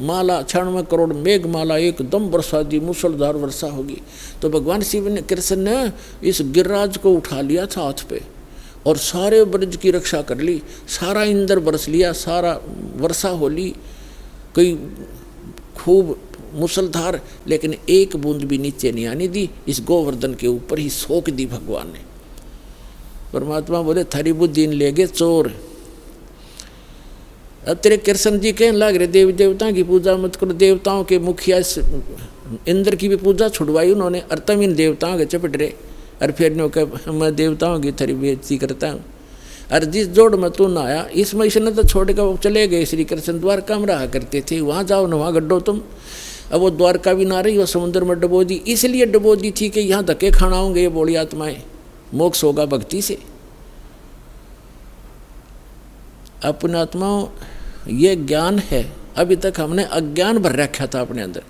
[SPEAKER 1] माला, 96 करोड़ मेघ माला एकदम वर्षा दी, मूसलधार वर्षा होगी। तो भगवान शिव ने, कृष्ण ने इस गिरिराज को उठा लिया था हाथ पे, और सारे ब्रज की रक्षा कर ली, सारा इंद्र बरस लिया, सारा वर्षा हो ली, कोई खूब मुसलधार, लेकिन एक बूंद भी नीचे नहीं आने दी। इस गोवर्धन के ऊपर ही सोख दी भगवान ने। परमात्मा बोले थारी बुद्धि ले गए चोर। अब तेरे कृष्ण जी कहने लग रहे देवी देवताओं की पूजा मत करो, देवताओं के मुखिया इंद्र की भी पूजा छुड़वाई उन्होंने, और तब इन देवताओं के चपट रहे। और फिर नो कह मैं देवताओं की थारी बेइज्जती करता हूँ। और जिस जोड़ में तू ना आया, इसमें इसने तो छोड़ कर वो चले गए। श्री कृष्ण द्वारका में रहा करते थे, वहाँ जाओ ना वहाँ गड्ढो तुम। अब वो द्वारका भी ना रही, वो समुद्र में डबो दी, इसलिए डबो दी थी कि यहाँ धक्के खाना होंगे ये बोली आत्माएं, मोक्ष होगा भक्ति से। अपने आत्माओं ये ज्ञान है, अभी तक हमने अज्ञान भर रखा था अपने अंदर।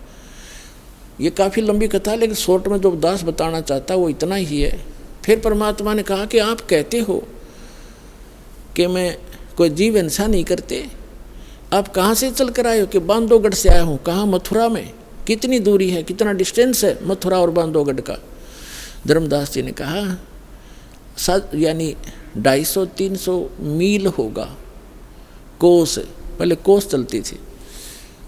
[SPEAKER 1] ये काफ़ी लंबी कथा है, लेकिन शॉर्ट में जो दास बताना चाहता है वो इतना ही है। फिर परमात्मा ने कहा कि आप कहते हो कि मैं कोई जीव हिंसा नहीं करते, आप कहाँ से चल कर आए हो? कि बांधवगढ़ से आया हूँ। कहाँ? मथुरा में। कितनी दूरी है, कितना डिस्टेंस है मथुरा और बांधवगढ़ का? धर्मदास जी ने कहा यानी 250-300 मील होगा। कोस, पहले कोस चलती थी,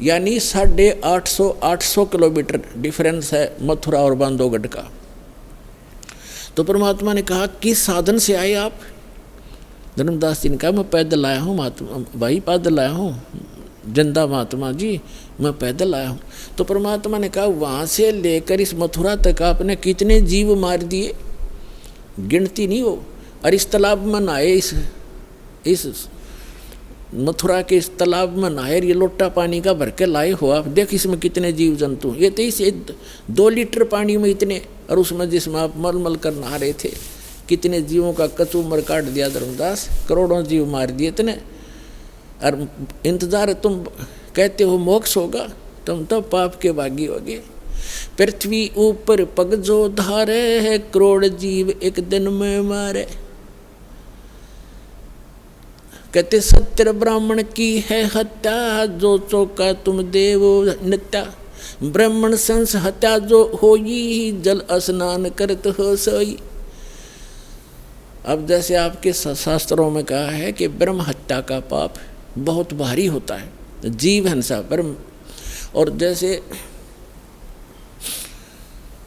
[SPEAKER 1] यानी 850 किलोमीटर डिफरेंस है मथुरा और बांधवगढ़ का। तो परमात्मा ने कहा किस साधन से आए आप? धर्मदास जी ने कहा मैं पैदल आया हूँ महात्मा भाई, पैदल आया हूँ जिंदा महात्मा जी, मैं पैदल आया हूँ। तो परमात्मा ने कहा वहाँ से लेकर इस मथुरा तक आपने कितने जीव मार दिए, गिनती नहीं हो। और इस तालाब में नहाए, इस मथुरा के इस तालाब में नहाए, ये लोटा पानी का भर के लाए हो आप, देख इसमें कितने जीव जंतु। ये तो इस 2 लीटर पानी में इतने, और उसमें जिसमें आप मल कर नहा रहे थे, कितने जीवों का कचूमर काट दिया धर्मदास, करोड़ों जीव मार दिए इतने। और इंतजार तुम कहते हो मोक्ष होगा, तुम तो पाप के भागी होगे। पृथ्वी ऊपर पग जो धारे है, करोड़ जीव एक दिन में मारे। कहते 70 ब्राह्मण की है हत्या, जो चौका तुम देवो नित्या। ब्राह्मण संस हत्या जो होई, जल स्नान करत हो सोई। अब जैसे आपके शास्त्रों में कहा है कि ब्रह्म हत्या का पाप बहुत भारी होता है, जीव हिंसा ब्रह्म, और जैसे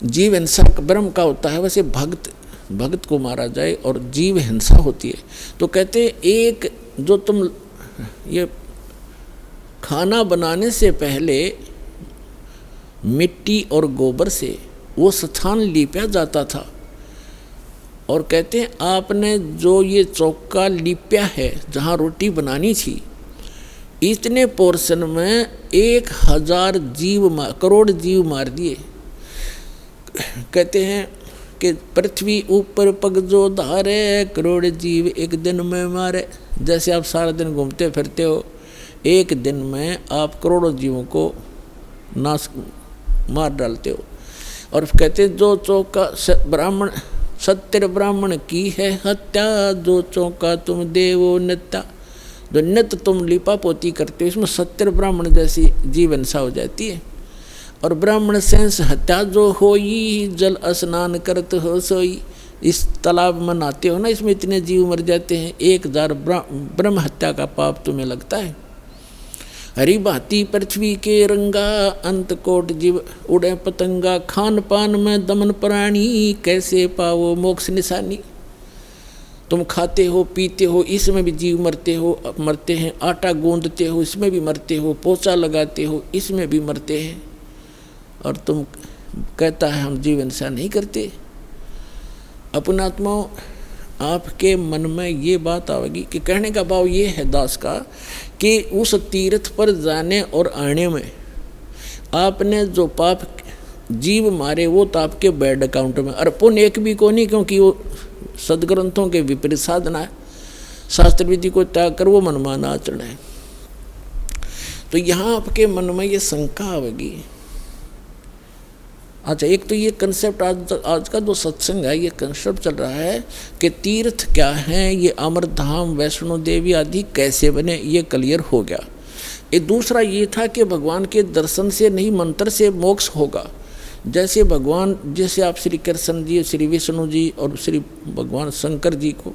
[SPEAKER 1] जीव हिंसा ब्रह्म का होता है, वैसे भक्त को मारा जाए और जीव हिंसा होती है। तो कहते एक जो तुम ये खाना बनाने से पहले मिट्टी और गोबर से वो स्थान लीपा जाता था, और कहते हैं आपने जो ये चौका लीपा है जहाँ रोटी बनानी थी, इतने पोर्शन में 1000 करोड़ जीव मार दिए। कहते हैं कि पृथ्वी ऊपर पग जो धारे, करोड़ जीव एक दिन में मारे। जैसे आप सारा दिन घूमते फिरते हो, एक दिन में आप करोड़ों जीवों को नाश मार डालते हो। और कहते जो चौका ब्राह्मण 70 ब्राह्मण की है हत्या, जो चौका तुम देवो नित्या। जो नित्य तुम लिपा पोती करते हो, इसमें 70 ब्राह्मण जैसी जीव हिंसा हो जाती है। और ब्राह्मण सेंस हत्या जो होई, जल स्नान करत हो सोई। इस तालाब में नहाते हो ना, इसमें इतने जीव मर जाते हैं, 1000 ब्रह्म हत्या का पाप तुम्हें लगता है। हरी भांति पृथ्वी के रंगा, अंत कोट जीव उड़े पतंगा। खान पान में दमन प्राणी, कैसे पाओ मोक्ष निशानी। तुम खाते हो पीते हो, इसमें भी जीव मरते हैं। आटा गूंदते हो, इसमें भी मरते हो। पोछा लगाते हो, इसमें भी मरते हैं। और तुम कहता है हम जीव हिंसा नहीं करते। अपनात्माओं, आपके मन में ये बात आएगी कि कहने का भाव ये है दास का कि उस तीर्थ पर जाने और आने में आपने जो पाप जीव मारे वो तो आपके बैड अकाउंट में, और पुण्य एक भी को नहीं, क्योंकि वो सदग्रंथों के विपरीत साधना है। शास्त्र विधि को त्याग कर वो मनमाना आचरण है। तो यहाँ आपके मन में ये शंका आएगी। अच्छा, एक तो ये कंसेप्ट आज का जो सत्संग है, ये कंसेप्ट चल रहा है कि तीर्थ क्या है, ये अमरधाम वैष्णो देवी आदि कैसे बने, ये क्लियर हो गया। एक दूसरा ये था कि भगवान के दर्शन से नहीं मंत्र से मोक्ष होगा। जैसे आप श्री कृष्ण जी, श्री विष्णु जी और श्री भगवान शंकर जी को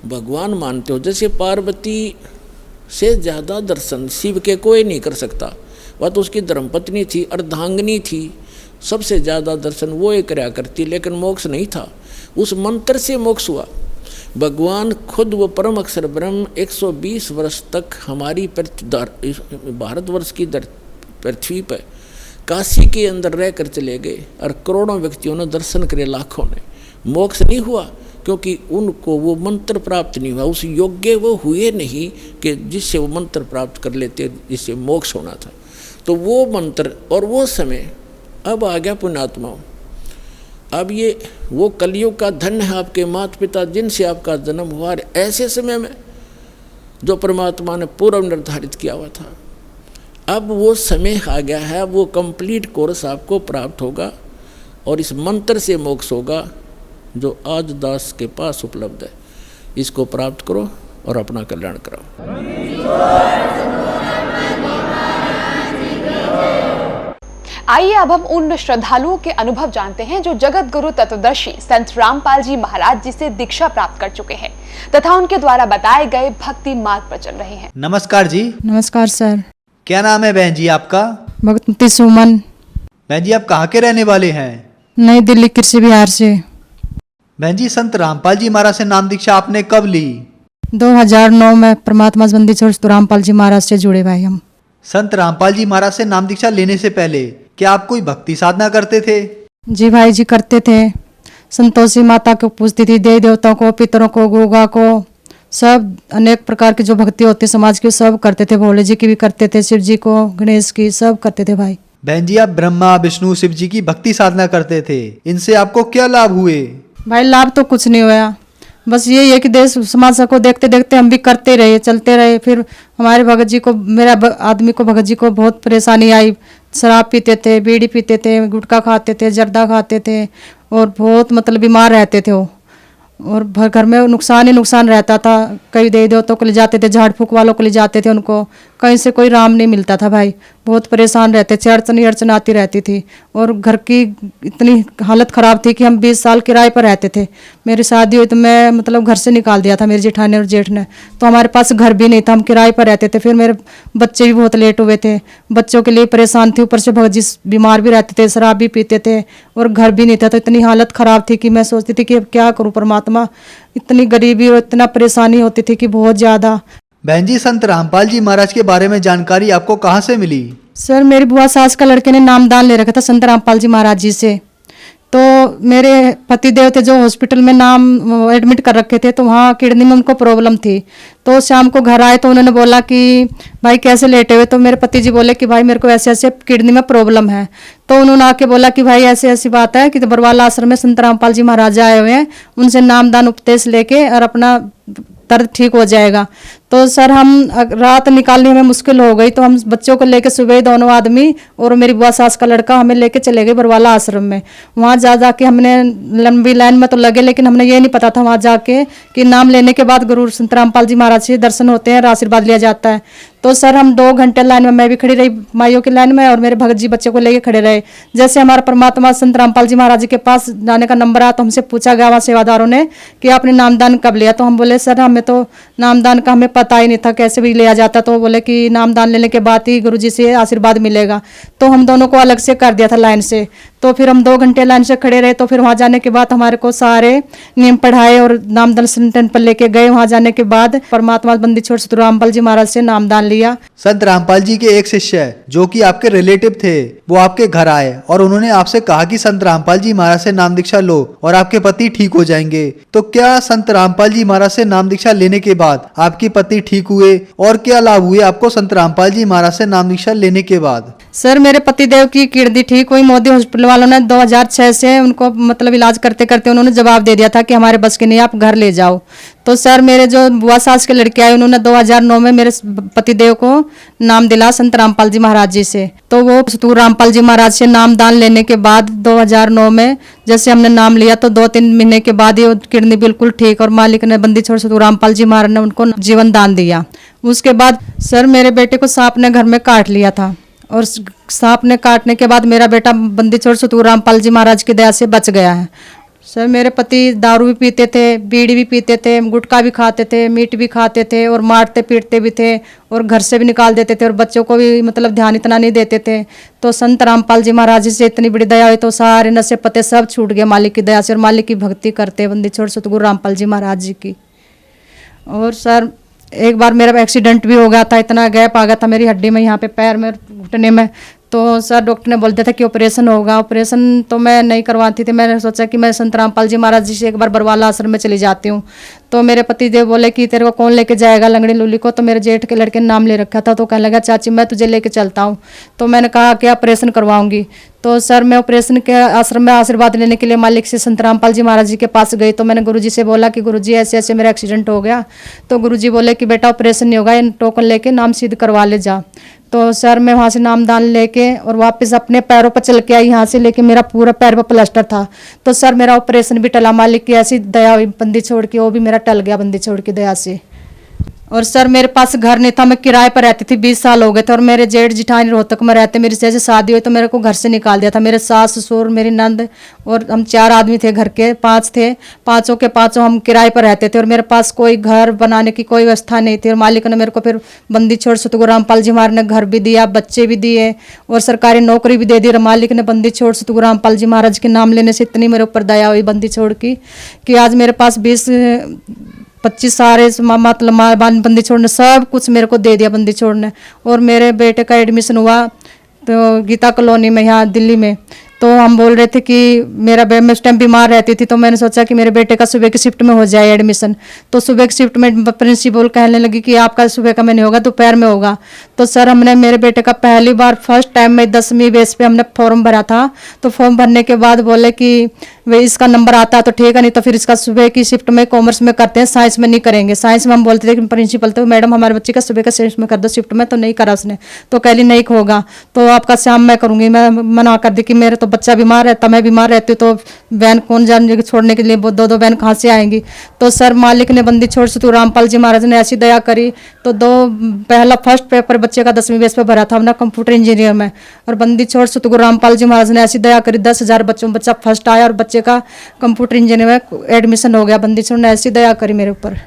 [SPEAKER 1] भगवान मानते हो, जैसे पार्वती से ज़्यादा दर्शन शिव के कोई नहीं कर सकता। वह तो उसकी धर्मपत्नी थी, अर्धांगिनी थी, सबसे ज़्यादा दर्शन वो एक करया करती, लेकिन मोक्ष नहीं था। उस मंत्र से मोक्ष हुआ। भगवान खुद वो परम अक्षर ब्रह्म 120 वर्ष तक हमारी भारतवर्ष की पृथ्वी पर काशी के अंदर रह कर चले गए, और करोड़ों व्यक्तियों ने दर्शन करे, लाखों ने। मोक्ष नहीं हुआ क्योंकि उनको वो मंत्र प्राप्त नहीं हुआ, उस योग्य वो हुए नहीं कि जिससे वो मंत्र प्राप्त कर लेते, जिससे मोक्ष होना था। तो वो मंत्र और वो समय अब आ गया पुण्यात्माओं। अब ये वो कलयुग का धन है आपके माता पिता जिनसे आपका जन्म हुआ, ऐसे समय में जो परमात्मा ने पूर्व निर्धारित किया हुआ था। अब वो समय आ गया है, वो कंप्लीट कोर्स आपको प्राप्त होगा और इस मंत्र से मोक्ष होगा जो आज दास के पास उपलब्ध है। इसको प्राप्त करो और अपना कल्याण कराओ।
[SPEAKER 2] आइए अब हम उन श्रद्धालुओं के अनुभव जानते हैं जो जगत गुरु तत्वदर्शी संत रामपाल जी महाराज जी से दीक्षा प्राप्त कर चुके हैं तथा उनके द्वारा बताए गए भक्ति मार्ग पर चल रहे हैं।
[SPEAKER 3] नमस्कार जी।
[SPEAKER 4] नमस्कार सर।
[SPEAKER 3] क्या नाम है बहन जी आपका?
[SPEAKER 4] भगवती सुमन।
[SPEAKER 3] बहन जी आप कहाँ के रहने वाले हैं?
[SPEAKER 4] नई दिल्ली कृषि विहार से।
[SPEAKER 3] बहन जी संत रामपाल जी महाराज से नाम दीक्षा आपने कब ली?
[SPEAKER 4] 2009 में परमात्मा बंदी छोड़ रामपाल जी महाराज से जुड़े भाई हम।
[SPEAKER 3] संत रामपाल जी महाराज से नाम दीक्षा लेने से पहले क्या आप कोई भक्ति साधना करते थे?
[SPEAKER 4] जी भाई जी करते थे। संतोषी माता को पूजती थी, देवी देवताओं को, पितरों को, गोगा को, सब अनेक प्रकार की जो भक्ति होती है समाज की सब करते थे। भोले जी की भी करते थे, शिव जी को, गणेश की, सब करते थे भाई।
[SPEAKER 3] बहन जी आप ब्रह्मा विष्णु शिव जी की भक्ति साधना करते थे, इनसे आपको क्या लाभ हुए?
[SPEAKER 4] भाई लाभ तो कुछ नहीं हुआ, बस यही है कि देश समाज को देखते देखते हम भी करते रहे, चलते रहे। फिर हमारे भगत जी को, मेरा आदमी को, भगत जी को बहुत परेशानी आई। शराब पीते थे, बीड़ी पीते थे, गुटखा खाते थे, जर्दा खाते थे और बहुत मतलब बीमार रहते थे वो। और घर में नुकसान ही नुकसान रहता था। कई देवी देवताओं को ले जाते थे, झाड़ फूक वालों को ले जाते थे, उनको कहीं से कोई राम नहीं मिलता था भाई। बहुत परेशान रहते थे, अड़चन आती रहती थी। और घर की इतनी हालत ख़राब थी कि हम 20 साल किराए पर रहते थे। मेरी शादी हुई तो मैं मतलब घर से निकाल दिया था मेरे जेठानी और जेठ ने, तो हमारे पास घर भी नहीं था, हम किराए पर रहते थे। फिर मेरे बच्चे भी बहुत लेट हुए थे, बच्चों के लिए परेशान थी। ऊपर से भगत जी बीमार भी रहते थे, शराब भी पीते थे और घर भी नहीं था। तो इतनी हालत ख़राब थी कि मैं सोचती थी कि अब क्या करूँ परमात्मा, इतनी गरीबी और इतना परेशानी होती थी कि बहुत ज़्यादा।
[SPEAKER 3] बहन जी संत रामपाल जी महाराज के बारे में जानकारी आपको कहाँ से मिली?
[SPEAKER 4] सर मेरी बुआ सास का लड़के ने नामदान ले रखा था संत रामपाल जी महाराज जी से। तो मेरे पति देव थे जो हॉस्पिटल में नाम एडमिट कर रखे थे, तो वहाँ किडनी में उनको प्रॉब्लम थी। तो शाम को घर आए तो उन्होंने बोला कि भाई कैसे लेटे हुए? तो मेरे पति जी बोले कि भाई मेरे को ऐसे ऐसे किडनी में प्रॉब्लम है। तो उन्होंने आके बोला कि भाई ऐसी ऐसी बात है कि बरवाला आश्रम में संत रामपाल जी महाराज आए हुए हैं, उनसे नामदान उपदेश लेके और अपना दर्द ठीक हो जाएगा। तो सर हम रात निकालनी हमें मुश्किल हो गई, तो हम बच्चों को लेके सुबह दोनों आदमी और मेरी बुआ सास का लड़का हमें लेके चले गए बरवाला आश्रम में। वहाँ जा जाके हमने लंबी लाइन में तो लगे, लेकिन हमने ये नहीं पता था वहाँ जाके कि नाम लेने के बाद गुरु संत रामपाल जी महाराज से दर्शन होते हैं और आशीर्वाद लिया जाता है। तो सर हम 2 घंटे लाइन में, मैं भी खड़ी रही माइयों की लाइन में और मेरे भगत जी बच्चे को लेके खड़े रहे। जैसे हमारा परमात्मा संत रामपाल जी महाराज जी के पास जाने का नंबर आया तो हमसे पूछा गया वहाँ सेवादारों ने कि आपने नामदान कब लिया? तो हम बोले सर हमें तो नामदान का हमें पता ही नहीं था, कैसे भी लिया जाता। तो बोले कि नामदान लेने के बाद ही गुरु जी से आशीर्वाद मिलेगा। तो हम दोनों को अलग से कर दिया था लाइन से। तो फिर हम 2 घंटे लाइन से खड़े रहे। तो फिर वहाँ जाने के बाद हमारे को सारे नियम पढ़ाए और नामदान टेम्पल लेके गए। वहाँ जाने के बाद परमात्मा बंदी छोड़ सतगुरु रामपाल जी महाराज से नामदान लिया।
[SPEAKER 3] संत रामपाल जी के एक शिष्य जो कि आपके रिलेटिव थे, वो आपके घर आए और उन्होंने आपसे कहा कि संत रामपाल जी महाराज से नाम दीक्षा लो और आपके पति ठीक हो जाएंगे। तो क्या संत रामपाल जी महाराज से नाम दीक्षा लेने के बाद आपके पति ठीक हुए और क्या लाभ हुए आपको संत रामपाल जी महाराज से नाम दीक्षा लेने के बाद?
[SPEAKER 4] सर मेरे पति देव की किडनी ठीक हुई। मोदी हॉस्पिटल वालों ने 2006 से उनको मतलब इलाज करते करते उन्होंने जवाब दे दिया था कि हमारे बस के नहीं, आप घर ले जाओ। तो सर मेरे जो बुआ सास के लड़के आए उन्होंने 2009 में मेरे पति देव को नाम दिला संत रामपाल जी महाराज जी से। तो वो सतगुरु रामपाल जी महाराज से नामदान लेने के बाद 2009 में जैसे हमने नाम लिया तो 2-3 महीने के बाद ही किडनी बिल्कुल ठीक और मालिक ने बंदी छोड़ सतगुरु रामपाल जी महाराज ने उनको जीवन दान दिया। उसके बाद सर मेरे बेटे को सांप ने घर में काट लिया था और सांप ने काटने के बाद मेरा बेटा बंदी छोड़ सतगुरु रामपाल जी महाराज की दया से बच गया है। सर मेरे पति दारू भी पीते थे, बीड़ी भी पीते थे, गुटखा भी खाते थे, मीट भी खाते थे और मारते पीटते भी थे और घर से भी निकाल देते थे और बच्चों को भी मतलब ध्यान इतना नहीं देते थे। तो संत रामपाल जी महाराज जी से इतनी बड़ी दया हुई तो सारे नशे पते सब छूट गए मालिक की दया से और मालिक की भक्ति करते बंदी छोड़ सतगुरु रामपाल जी महाराज जी की। और सर एक बार मेरा एक्सीडेंट भी हो गया था, इतना गैप आ गया था मेरी हड्डी में, यहाँ पे पैर में, घुटने में। तो सर डॉक्टर ने बोल दिया था कि ऑपरेशन होगा। ऑपरेशन तो मैं नहीं करवाती थी, मैंने सोचा कि मैं संत रामपाल जी महाराज जी से एक बार बरवाला आश्रम में चली जाती हूँ। तो मेरे पति देव बोले कि तेरे को कौन लेके जाएगा लंगड़ी लूली को? तो मेरे जेठ के लड़के ने नाम ले रखा था। तो कहने लगा चाची मैं तुझे लेके चलता हूँ। तो मैंने कहा कि ऑपरेशन करवाऊंगी। तो सर मैं ऑपरेशन के आश्रम में आशीर्वाद लेने के लिए मालिक से संत रामपाल जी महाराज जी के पास गई। तो मैंने गुरुजी से बोला कि गुरुजी ऐसे ऐसे मेरा एक्सीडेंट हो गया। तो गुरुजी बोले कि बेटा ऑपरेशन नहीं होगा, इन टोकन लेके नाम सिद्ध करवा ले जा। तो सर मैं वहाँ से नामदान लेके और वापस अपने पैरों पर चल के आई यहाँ से, लेके मेरा पूरा पैर पर प्लास्टर था। तो सर मेरा ऑपरेशन भी टला, मालिक की ऐसी दया हुई, बंदी छोड़ के वो भी मेरा टल गया बंदी छोड़ की दया से। और सर मेरे पास घर नहीं था, मैं किराए पर रहती थी, 20 साल हो गए थे। और मेरे जेठ जिठानी रोहतक में रहते, मेरी जैसे शादी हुई तो मेरे को घर से निकाल दिया था। मेरे सास ससुर मेरी नंद और हम 4 आदमी थे, घर के 5 थे, पांचों के पांचों हम किराए पर रहते थे। और मेरे पास कोई घर बनाने की कोई व्यवस्था नहीं थी। और मालिक ने मेरे को फिर बंदी छोड़ सतगुरु रामपाल जी महाराज ने घर भी दिया, बच्चे भी दिए और सरकारी नौकरी भी दे दी। और मालिक ने बंदी छोड़ सतगुरु रामपाल जी महाराज के नाम लेने से इतनी मेरे ऊपर दया हुई बंदी छोड़ की कि आज मेरे पास 20-25 सारे मतलब बंदी छोड़ ने सब कुछ मेरे को दे दिया बंदी छोड़ ने। और मेरे बेटे का एडमिशन हुआ तो गीता कॉलोनी में यहाँ दिल्ली में। तो हम बोल रहे थे कि मैं उस टाइम बीमार रहती थी, तो मैंने सोचा कि मेरे बेटे का सुबह की शिफ्ट में हो जाए एडमिशन। तो सुबह की शिफ्ट में प्रिंसिपल कहने लगी कि आपका सुबह का में नहीं होगा, दोपहर में होगा। तो सर हमने मेरे बेटे का पहली बार फर्स्ट टाइम में 10वीं बेस पे हमने फॉर्म भरा था। तो फॉर्म भरने के बाद बोले कि वे इसका नंबर आता है तो ठीक है, नहीं तो फिर इसका सुबह की शिफ्ट में कॉमर्स में करते हैं, साइंस में नहीं करेंगे। साइंस में हम बोलते थे कि प्रिंसिपल तो मैडम हमारे बच्चे का सुबह का शिफ्ट में कर दो, शिफ्ट में तो नहीं करा उसने। तो कहली नहीं होगा तो आपका शाम में करूंगी। मैं मना कर दी कि मेरे तो बच्चा बीमार रहता, मैं बीमार रहती हूँ तो वैन कौन जाने छोड़ने के लिए, 2-2 वैन कहाँ से आएंगी। तो सर मालिक ने बंदी छोड़ सतगुरु रामपाल जी महाराज ने ऐसी दया करी। तो पहला फर्स्ट पेपर बच्चे का 10वीं बेस पे भरा था हमने कंप्यूटर इंजीनियर में। और बंदी छोड़ सतगुरु रामपाल जी महाराज ने ऐसी दया करी, 10,000 बच्चों बच्चा फर्स्ट आया और बच्चे का कंप्यूटर इंजीनियर में एडमिशन हो गया। बंदी छोड़ ने ऐसी दया करी मेरे ऊपर।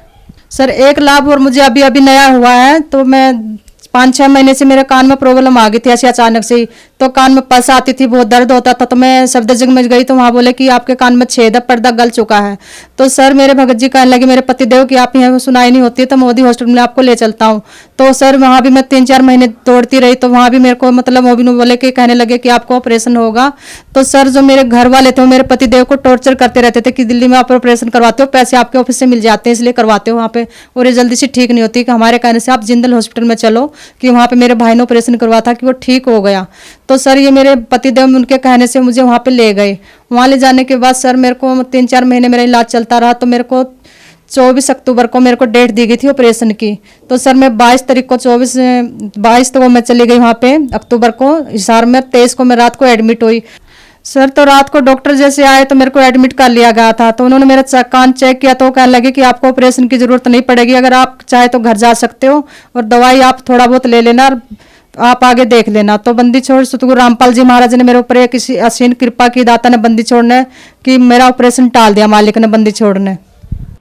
[SPEAKER 4] सर एक लाभ और मुझे अभी अभी नया हुआ है। तो मैं 5-6 महीने से मेरे कान में प्रॉब्लम आ गई थी ऐसी अचानक से ही। तो कान में पस आती थी, बहुत दर्द होता था। तो मैं सफदरजंग में गई तो वहाँ बोले कि आपके कान में छेद है, पर्दा गल चुका है। तो सर मेरे भगत जी कहने लगे मेरे पति देव कि आप यहाँ सुनाई नहीं होती तो मोदी हॉस्पिटल में आपको ले चलता हूँ। तो सर वहाँ भी मैं 3-4 महीने दौड़ती रही। तो वहाँ भी मेरे को मतलब वो भी बोले कि कहने लगे कि आपको ऑपरेशन होगा। तो सर जो मेरे घर वाले थे वो मेरे पति देव को टॉर्चर करते रहते थे कि दिल्ली में आप ऑपरेशन करवाते हो, पैसे आपके ऑफिस से मिल जाते हैं इसलिए करवाते हो वहाँ पे, और ये जल्दी से ठीक नहीं होती। कि हमारे कहने से आप जिंदल हॉस्पिटल में चलो, कि वहाँ पे मेरे भाई ने ऑपरेशन करवा था कि वो ठीक हो गया। तो सर ये मेरे पतिदेव उनके कहने से मुझे वहाँ पे ले गए। वहाँ ले जाने के बाद सर मेरे को 3-4 महीने मेरा इलाज चलता रहा। तो मेरे को 24 अक्टूबर को मेरे को डेट दी गई थी ऑपरेशन की। तो सर मैं 22 तारीख को 22 को मैं चली गई वहाँ पे अक्टूबर को हिसार में। 23 को मैं रात को एडमिट हुई। सर तो रात को डॉक्टर जैसे आए तो मेरे को एडमिट कर लिया गया था। तो उन्होंने मेरा कान चेक किया तो कहने लगे कि आपको ऑपरेशन की जरूरत नहीं पड़ेगी, अगर आप चाहे तो घर जा सकते हो और दवाई आप थोड़ा बहुत ले लेना और आप आगे देख लेना। तो बंदी छोड़ सतगुरु रामपाल जी महाराज ने मेरे ऊपर किसी असीम कृपा की, दाता ने बंदी छोड़ने कि मेरा ऑपरेशन टाल दिया मालिक ने बंदी छोड़ने।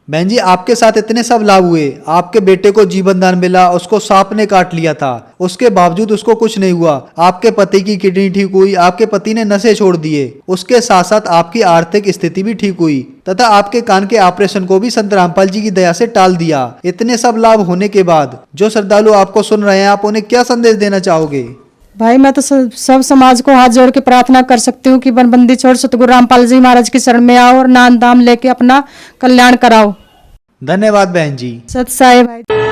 [SPEAKER 3] बहन जी आपके साथ इतने सब लाभ हुए, आपके बेटे को जीवन दान मिला, उसको सांप ने काट लिया था, उसके बावजूद उसको कुछ नहीं हुआ। आपके पति की किडनी ठीक हुई, आपके पति ने नशे छोड़ दिए, उसके साथ साथ आपकी आर्थिक स्थिति भी ठीक हुई तथा आपके कान के ऑपरेशन को भी संत रामपाल जी की दया से टाल दिया। इतने सब लाभ होने के बाद जो श्रद्धालु आपको सुन रहे हैं, आप उन्हें क्या संदेश देना चाहोगे?
[SPEAKER 4] भाई मैं तो सब समाज को हाथ जोड़ के प्रार्थना कर सकती हूँ कि बंदी छोड़ सतगुरु रामपाल जी महाराज की शरण में आओ और नाम दाम लेके अपना कल्याण कराओ।
[SPEAKER 3] धन्यवाद बहन जी।
[SPEAKER 4] सत साई भाई।